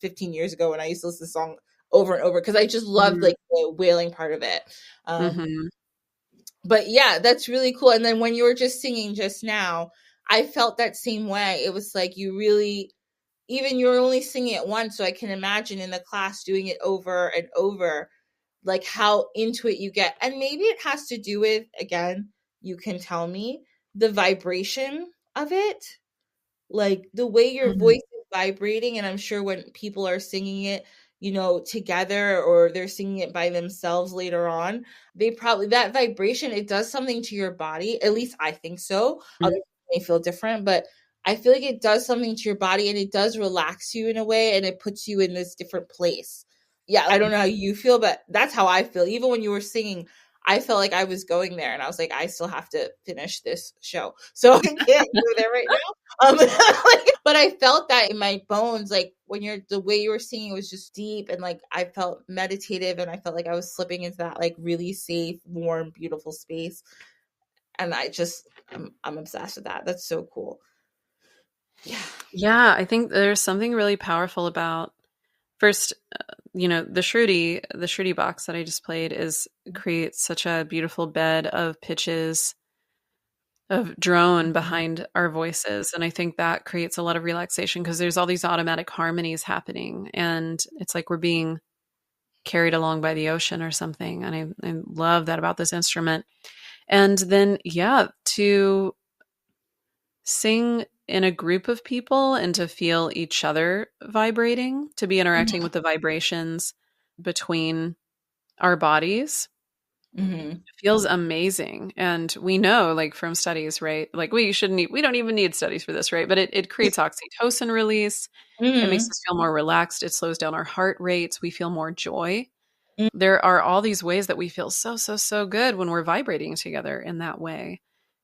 Speaker 1: 15 years ago, and I used to listen to the song over and over because I just loved
Speaker 2: Mhm.
Speaker 1: like the wailing part of it.
Speaker 2: Mhm.
Speaker 1: But yeah, that's really cool. And then when you were just singing just now, I felt that same way. It was like you really, even you're only singing it once, so I can imagine in the class doing it over and over, like how into it you get. And maybe it has to do with, again, you can tell me, the vibration of it, like the way your
Speaker 2: Mhm.
Speaker 1: voice is vibrating. And I'm sure when people are singing it, together, or they're singing it by themselves later on, they probably, that vibration, it does something to your body. At least I think so. Other
Speaker 2: Mhm.
Speaker 1: people may feel different, but I feel like it does something to your body, and it does relax you in a way, and it puts you in this different place. Yeah, I don't know how you feel, but that's how I feel. Even when you were singing, I felt like I was going there, and I was like, I still have to finish this show, so I can't go there right now. But I felt that in my bones, like when the way you were singing was just deep, and like I felt meditative, and I felt like I was slipping into that like really safe, warm, beautiful space. And I'm obsessed with that. That's so cool. Yeah.
Speaker 2: Yeah, I think there's something really powerful about first, the Shruti box that I just played is creates such a beautiful bed of pitches of drone
Speaker 1: Mhm.
Speaker 2: behind our voices, and I think that creates a lot of relaxation because there's all these automatic harmonies happening, and it's like we're being carried along by the ocean or something, and I love that about this instrument. And then, yeah, to sing in a group of people and to feel each other vibrating, to be interacting with the vibrations between our bodies
Speaker 1: Mhm.
Speaker 2: feels amazing. And we know, like from studies, right? Like we don't even need studies for this, right? But it creates oxytocin release. It makes
Speaker 1: Mhm.
Speaker 2: us feel more relaxed. It slows down our heart rates. We feel more joy.
Speaker 1: Mhm.
Speaker 2: There are all these ways that we feel so, so, so good when we're vibrating together in that way.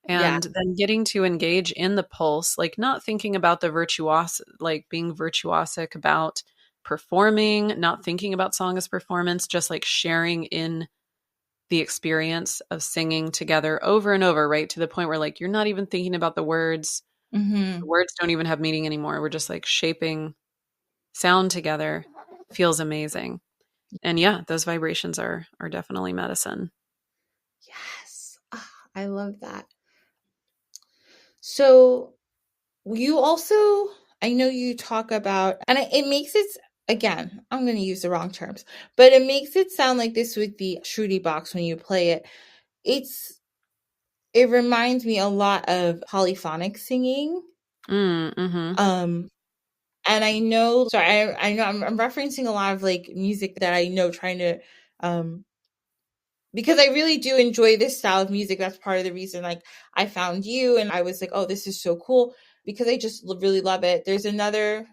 Speaker 1: Yeah.
Speaker 2: And then getting to engage in the pulse, like not thinking about the virtuos, like being virtuosic about performing, not thinking about song as performance, just like sharing in the experience of singing together over and over, right? To the point where like you're not even thinking about the words. The
Speaker 1: Mhm.
Speaker 2: words don't even have meaning anymore. We're just like shaping sound together. Feels amazing. And yeah, those vibrations are definitely medicine.
Speaker 1: Yes. Ah, I love that. So you also, I know you talk about, and it makes it, again, I'm going to use the wrong terms, but it makes it sound like this with the Shruti box when you play it. It's, it reminds me a lot of polyphonic singing.
Speaker 2: Mhm.
Speaker 1: Um, and I know, sorry, I know I'm referencing a lot of like music that I know, trying to, um, because I really do enjoy this style of music. That's part of the reason, like, I found you and I was like, oh, this is so cool because I just really love it. There's another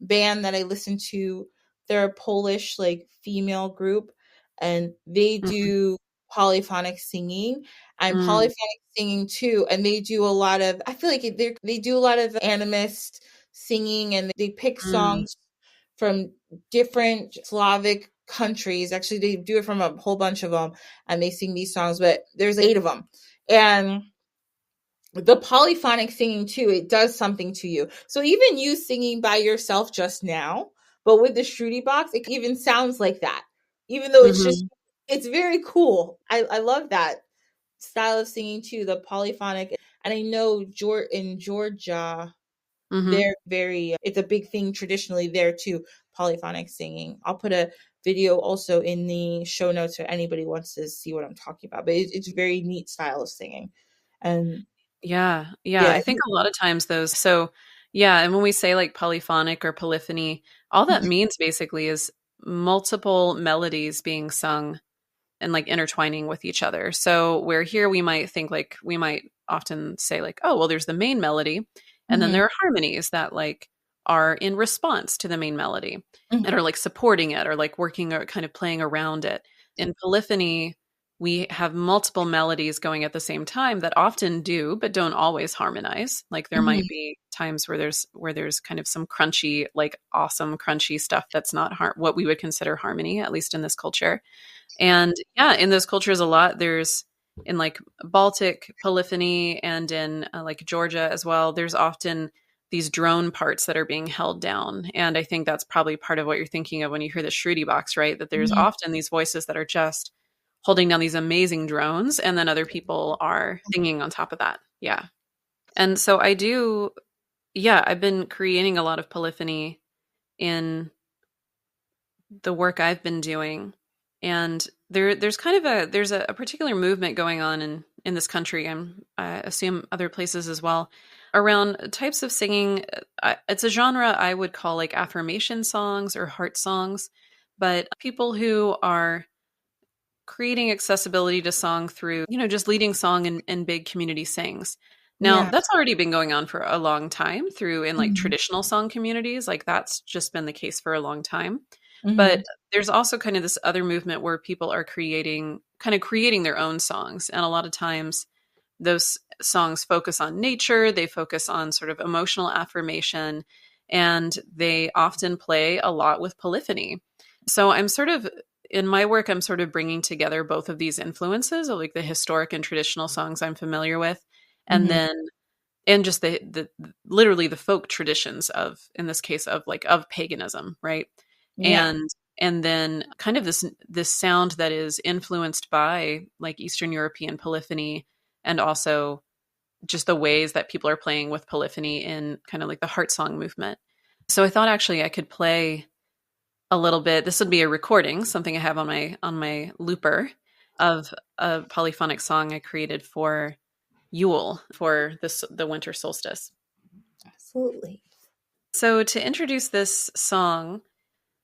Speaker 1: band that I listen to. They're a Polish like female group, and they
Speaker 2: Mhm.
Speaker 1: do polyphonic singing, and
Speaker 2: Mm.
Speaker 1: polyphonic singing too. And they do a lot of, I feel like they do a lot of animist singing, and they pick
Speaker 2: Mm.
Speaker 1: songs from different Slavic countries. Actually, they do it from a whole bunch of them, and they sing these songs. But there's 8 of them, and the polyphonic singing too, it does something to you. So even you singing by yourself just now, but with the Shruti box, it even sounds like that. Even though
Speaker 2: Mhm.
Speaker 1: it's very cool. I love that style of singing too, the polyphonic. And I know in Georgia,
Speaker 2: Mm-hmm.
Speaker 1: they're very, it's a big thing traditionally there too, polyphonic singing. I'll put a video also in the show notes if anybody wants to see what I'm talking about. But it's a very neat style of singing. And
Speaker 2: Yeah. Yeah.
Speaker 1: yeah.
Speaker 2: I think a lot of times yeah. And when we say like polyphonic or polyphony, all that means basically is multiple melodies being sung and like intertwining with each other. So where here we might think like, we might often say like, oh, well, there's the main melody. And then
Speaker 1: Mhm,
Speaker 2: there are harmonies that like are in response to the main melody
Speaker 1: mhm,
Speaker 2: and are like supporting it or like working or kind of playing around it. In polyphony, we have multiple melodies going at the same time that often do, but don't always harmonize. Like there
Speaker 1: mhm,
Speaker 2: might be times where there's kind of some crunchy, like awesome crunchy stuff that's not what we would consider harmony, at least in this culture. And yeah, in those cultures, a lot there's in like Baltic polyphony and in like Georgia as well, there's often these drone parts that are being held down. And I think that's probably part of what you're thinking of when you hear the Shruti box, right? That there's
Speaker 1: mhm.
Speaker 2: often these voices that are just holding down these amazing drones, and then other people are singing on top of that. Yeah. And so I've been creating a lot of polyphony in the work I've been doing. And there's a particular movement going on in this country, and I assume other places as well, around types of singing. It's a genre I would call like affirmation songs or heart songs, but people who are creating accessibility to song through, just leading song in big community sings. Now,
Speaker 1: Yeah.
Speaker 2: that's already been going on for a long time through in like
Speaker 1: Mhm,
Speaker 2: traditional song communities. Like that's just been the case for a long time. But
Speaker 1: mhm,
Speaker 2: there's also kind of this other movement where people are creating their own songs. And a lot of times those songs focus on nature, they focus on sort of emotional affirmation, and they often play a lot with polyphony. So in my work, I'm sort of bringing together both of these influences of like the historic and traditional songs I'm familiar with, and
Speaker 1: mhm.
Speaker 2: then and just the literally the folk traditions of, in this case, of paganism, right?
Speaker 1: Yeah.
Speaker 2: And and then kind of this sound that is influenced by like Eastern European polyphony, and also just the ways that people are playing with polyphony in kind of like the heart song movement. So I thought actually I could play a little bit. This would be a recording, something I have on my looper, of a polyphonic song I created for Yule, for the winter solstice.
Speaker 1: Absolutely.
Speaker 2: So to introduce this song,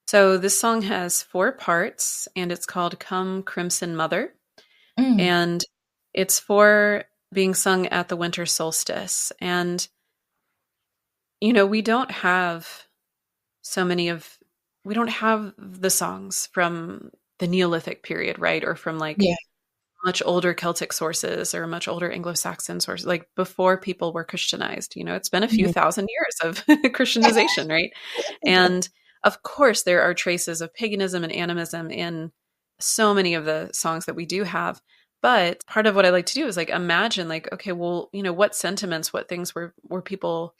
Speaker 2: so this song has 4 parts, and it's called Come Crimson Mother,
Speaker 1: Mm,
Speaker 2: and it's for being sung at the winter solstice. And we don't have so many of we don't have the songs from the Neolithic period, right? Or from like
Speaker 1: yeah.
Speaker 2: much older Celtic sources or much older Anglo-Saxon sources, like before people were Christianized. It's been a few
Speaker 1: Mhm.
Speaker 2: thousand years of Christianization, right? And of course, there are traces of paganism and animism in so many of the songs that we do have. But part of what I like to do is like imagine, like, okay, well, what sentiments, what things were people,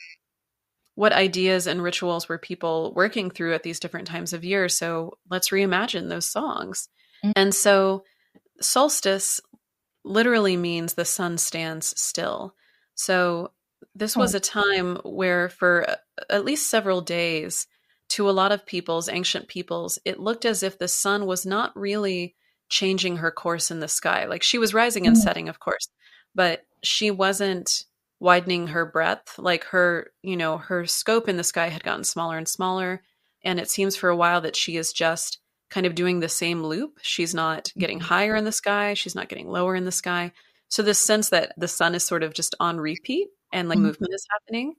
Speaker 2: what ideas and rituals were people working through at these different times of year? So let's reimagine those songs.
Speaker 1: Mm,
Speaker 2: And so solstice literally means the sun stands still. So this
Speaker 1: oh,
Speaker 2: was a time where for at least several days, to a lot of peoples, ancient peoples, it looked as if the sun was not really changing her course in the sky. Like she was rising and
Speaker 1: mm,
Speaker 2: setting, of course, but she wasn't widening her breadth. Like her scope in the sky had gotten smaller and smaller. And it seems for a while that she is just kind of doing the same loop. She's not getting higher in the sky, she's not getting lower in the sky. So this sense that the sun is sort of just on repeat and like
Speaker 1: mm,
Speaker 2: movement is happening.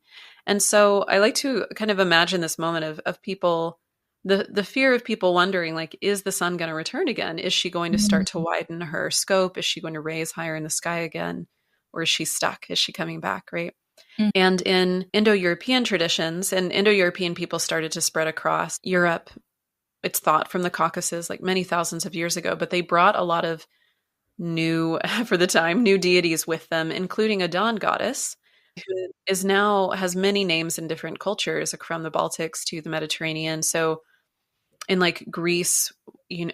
Speaker 2: And so I like to kind of imagine this moment of people, the fear of people wondering, like, is the sun going to return again? Is she going to start to
Speaker 1: mm,
Speaker 2: widen her scope? Is she going to raise higher in the sky again? Or is she stuck? Is she coming back? Right.
Speaker 1: mm.
Speaker 2: And in Indo-European traditions, and Indo-European people started to spread across Europe, it's thought, from the Caucasus, like many thousands of years ago, but they brought a lot of new, for the time, new deities with them, including a dawn goddess who has many names in different cultures, like from the Baltics to the Mediterranean. So in like Greece, in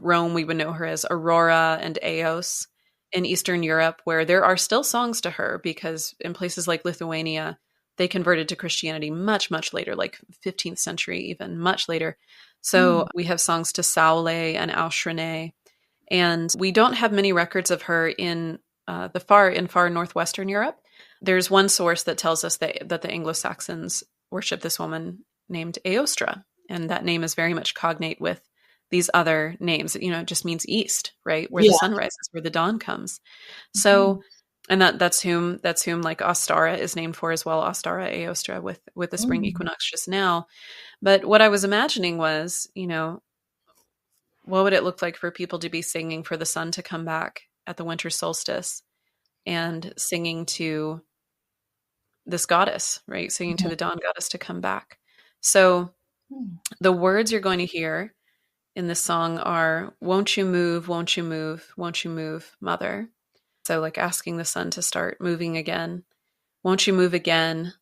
Speaker 2: Rome, we would know her as Aurora and Eos. In Eastern Europe, where there are still songs to her, because in places like Lithuania, they converted to Christianity much, much later, like 15th century, even much later. So we have songs to Saule and Auchrene. And we don't have many records of her in far northwestern Europe. There's one source that tells us that the Anglo-Saxons worship this woman named Eostra, and that name is very much cognate with these other names. It just means east, right? Where the sun rises, where the dawn comes. So, and that's whom like Ostara is named for as well. Ostara Eostra with the spring equinox just now. But what I was imagining was, what would it look like for people to be singing for the sun to come back at the winter solstice and singing to this goddess, right? Singing to the dawn goddess to come back. So the words you're going to hear in this song are, won't you move, won't you move, won't you move, mother? So like asking the sun to start moving again. Won't you move again?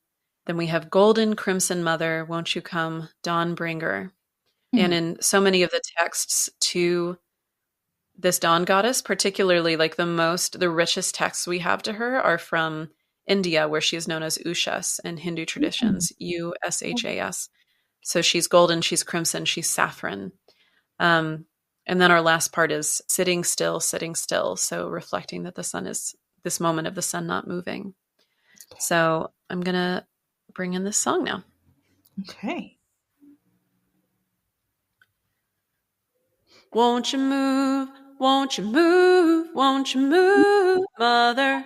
Speaker 2: Then we have golden crimson mother, won't you come, dawn bringer? And in so many of the texts to this dawn goddess, particularly like the richest texts we have to her are from India, where she is known as Ushas in Hindu traditions, Ushas. So she's golden, she's crimson, she's saffron. And then our last part is sitting still, sitting still. So reflecting that the sun is this moment of the sun not moving. So I'm going to bring in this song now.
Speaker 1: Okay.
Speaker 2: Won't you move, won't you move, won't you move, mother?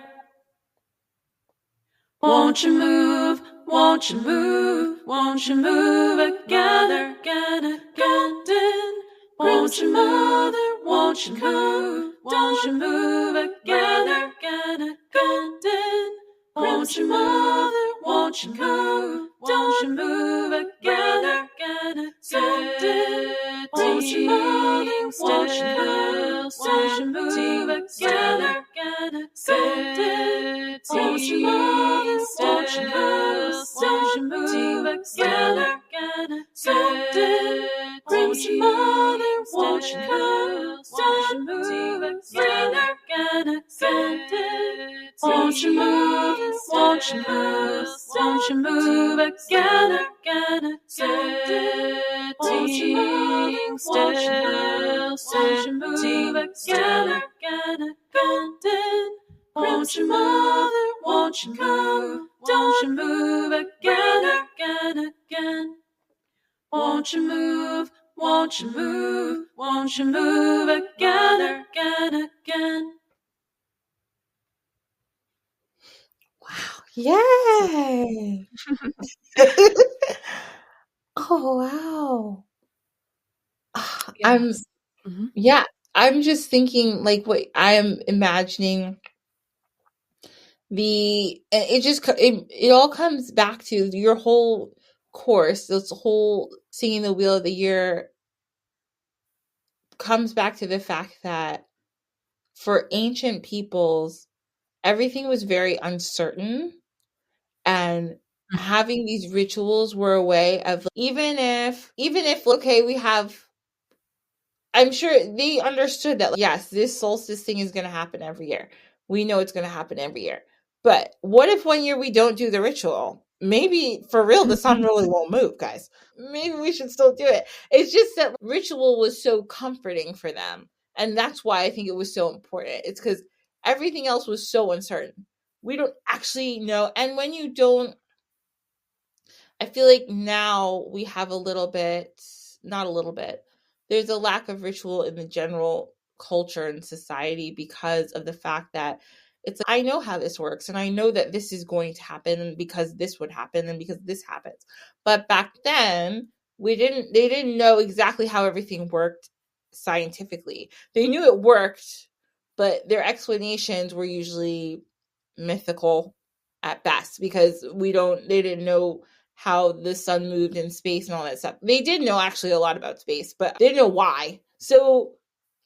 Speaker 2: Won't you move, won't you move, won't you move, gather, gather, gather. Won't you mother, won't you move, won't you move, gather, gather, gather. Won't you mother, won't you move, won't you move, gather, gather, gather. Won't you mother, won't you move, won't you move, gather, gather, gather. Won't you mother, won't you move, won't you move, gather, gather, gather. Won't you mother, won't you move, won't you move, gather, gather, gather. Won't you move, won't you move, won't you move, gather, gather, gather. Won't you move, won't you move, won't you move, gather, gather, gather. Won't you mother, won't you move, won't you move, gather, gather, again. Won't you move, won't you move, won't you move, gather, gather, again.
Speaker 1: Wow. Yay. Oh, wow.
Speaker 2: Yes.
Speaker 1: I'm just thinking like what I am imagining it all comes back to your whole course, this whole singing the wheel of the year comes back to the fact that for ancient peoples, everything was very uncertain, and having these rituals were a way of even if okay, I'm sure they understood that, yes, this solstice thing is going to happen every year. We know it's going to happen every year. But what if one year we don't do the ritual? Maybe for real, the sun really won't move, guys. Maybe we should still do it. It's just that ritual was so comforting for them. And that's why I think it was so important. It's because everything else was so uncertain. We don't actually know. And when you don't, I feel like now we have not a little bit, there's a lack of ritual in the general culture and society because of the fact that it's like, I know how this works and I know that this is going to happen because this would happen and because this happens. But back then, they didn't know exactly how everything worked scientifically. They knew it worked, but their explanations were usually mythical at best because they didn't know how the sun moved in space and all that stuff. They did know actually a lot about space, but they didn't know why. So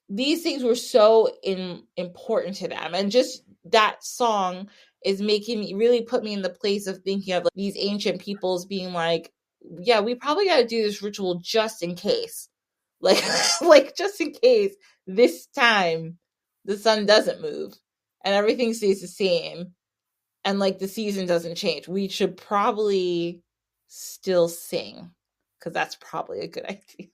Speaker 1: these things were so important to them. And just that song is making me really put me in the place of thinking of like, these ancient peoples being like, yeah, we probably got to do this ritual just in case. Like, like just in case this time the sun doesn't move and everything stays the same. and like the season doesn't change, we should probably still sing, because that's probably a good idea.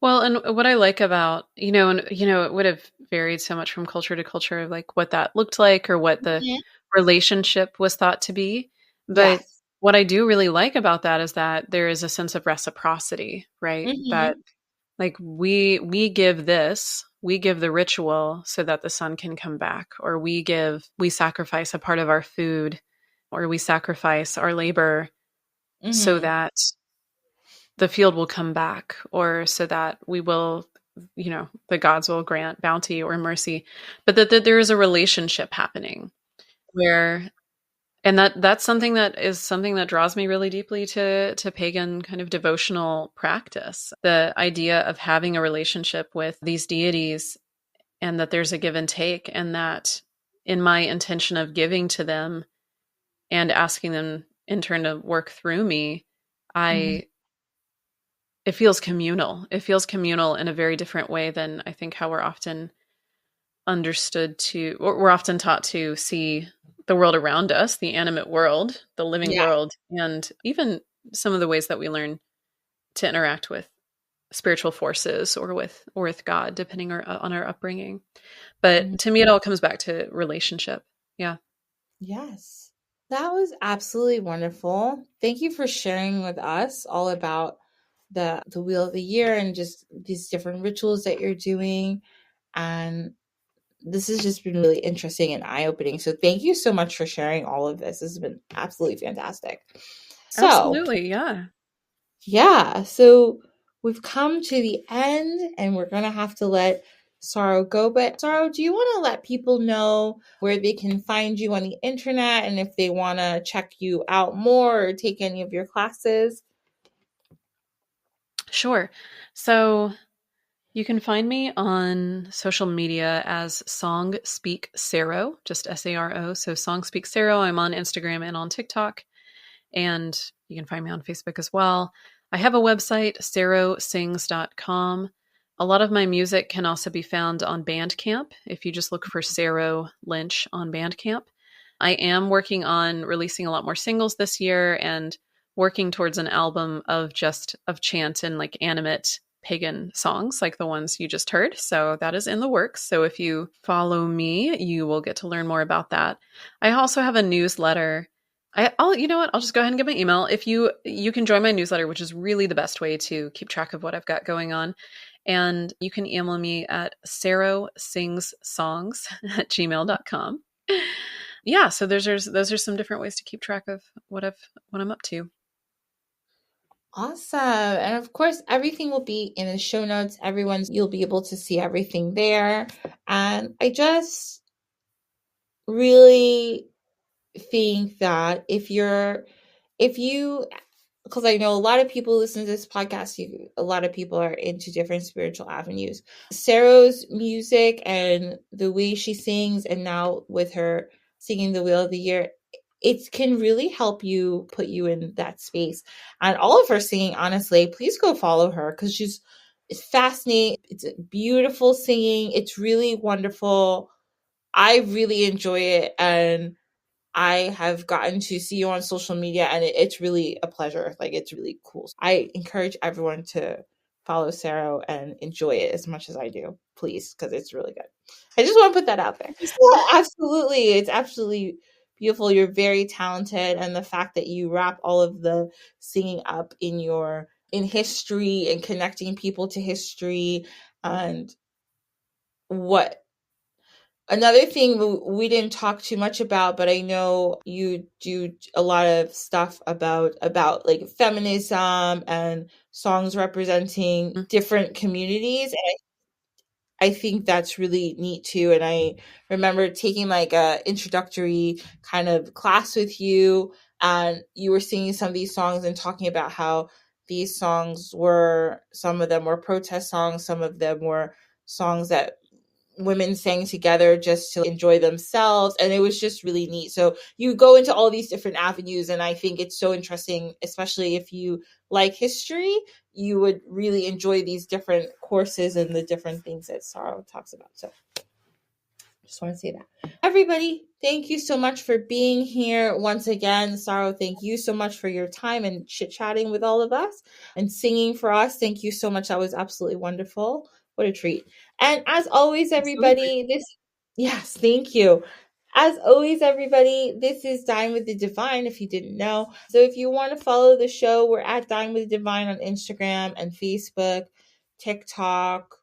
Speaker 2: Well, and what I like about, it would have varied so much from culture to culture, like what that looked like or what the
Speaker 1: Mhm.
Speaker 2: relationship was thought to be. But
Speaker 1: Yes.
Speaker 2: what I do really like about that is that there is a sense of reciprocity, right? That
Speaker 1: Hmm.
Speaker 2: like we give this, we give the ritual so that the sun can come back, or we sacrifice a part of our food, or we sacrifice our labor so
Speaker 1: Hmm.
Speaker 2: that the field will come back, or so that we will, the gods will grant bounty or mercy, but that there is a relationship happening where, and that's something that draws me really deeply to pagan kind of devotional practice, the idea of having a relationship with these deities, and that there's a give and take, and that in my intention of giving to them and asking them in turn to work through me,
Speaker 1: Hmm.
Speaker 2: I it feels communal. It feels communal in a very different way than I think how we're often understood to, or we're often taught to see the world around us, the animate world, the living
Speaker 1: Yeah.
Speaker 2: world, and even some of the ways that we learn to interact with spiritual forces or with God, depending on our upbringing. But
Speaker 1: Mhm.
Speaker 2: to me, it all comes back to relationship. Yeah.
Speaker 1: Yes. That was absolutely wonderful. Thank you for sharing with us all about the wheel of the year and just these different rituals that you're doing. And this has just been really interesting and eye-opening. So thank you so much for sharing all of this. This has been absolutely fantastic. So,
Speaker 2: Absolutely. Yeah.
Speaker 1: yeah, so we've come to the end and we're going to have to let Saro go. But Saro, do you want to let people know where they can find you on the internet and if they want to check you out more or take any of your classes?
Speaker 2: Sure. So you can find me on social media as Song Speak Saro, just Saro. So Song Speak Saro. I'm on Instagram and on TikTok, and you can find me on Facebook as well. I have a website, sarosings.com. A lot of my music can also be found on Bandcamp if you just look for Sarah Lynch on Bandcamp. I am working on releasing a lot more singles this year and working towards an album of chant and like animate pagan songs like the ones you just heard. So that is in the works. So if you follow me, you will get to learn more about that. I also have a newsletter. I'll you know what? I'll just go ahead and give my email. If you can join my newsletter, which is really the best way to keep track of what I've got going on. And you can email me at sarosingsongs at gmail.com. Yeah, so those are some different ways to keep track of what I'm up to.
Speaker 1: Awesome. And of course, everything will be in the show notes. You'll be able to see everything there. And I just really think that if you because I know a lot of people listen to this podcast, a lot of people are into different spiritual avenues. Sarah's music and the way she sings, and now with her singing the Wheel of the Year, it can really help you put you in that space. And all of her singing, honestly, please go follow her because it's fascinating. It's beautiful singing. It's really wonderful. I really enjoy it. And I have gotten to see you on social media and it's really a pleasure. Like it's really cool. I encourage everyone to follow Sarah and enjoy it as much as I do, please, because it's really good. I just want to put that out there. Yeah, absolutely. It's absolutely beautiful. You're very talented. And the fact that you wrap all of the singing up in history and connecting people to history and what another thing we didn't talk too much about, but I know you do a lot of stuff about like feminism and songs representing
Speaker 2: Mm.
Speaker 1: different communities. And I think that's really neat too. And I remember taking like a introductory kind of class with you, and you were singing some of these songs and talking about how these songs were some of them were protest songs, some of them were songs that women sang together just to enjoy themselves, and it was just really neat. So you go into all these different avenues, and I think it's so interesting, especially if you like history. You would really enjoy these different courses and the different things that Sarah talks about. So Just want to say that. Everybody, thank you so much for being here. Once again, Saro, thank you so much for your time and chit-chatting with all of us and singing for us. Thank you so much. That was absolutely wonderful. What a treat. And as always, everybody, yes, thank you. As always, everybody, this is Dine with the Divine, if you didn't know. So if you want to follow the show, we're at Dine with the Divine on Instagram and Facebook, TikTok,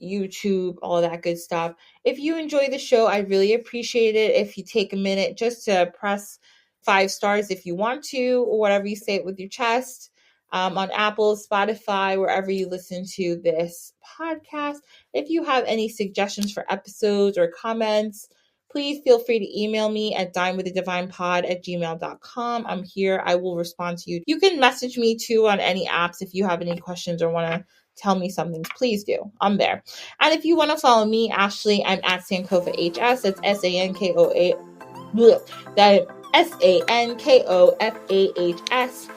Speaker 1: YouTube, all that good stuff. If you enjoy the show, I really appreciate it if you take a minute just to press 5 stars if you want to, or whatever you say it with your chest, on Apple, Spotify, wherever you listen to this podcast. If you have any suggestions for episodes or comments, please feel free to email me at dinewiththedivinepod@gmail.com. I'm here. I will respond to you. You can message me too on any apps if you have any questions or want to tell me something. Please do. I'm there. And if you want to follow me, Ashley, I'm at Sankofa HS. That's SANKOA. That SANKOFAHS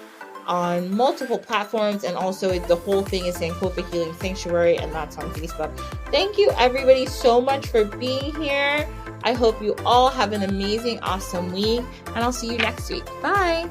Speaker 1: on multiple platforms, and also the whole thing is Sankofa Healing Sanctuary, and that's on Facebook. Thank you everybody so much for being here. I hope you all have an amazing, awesome week, and I'll see you next week. Bye.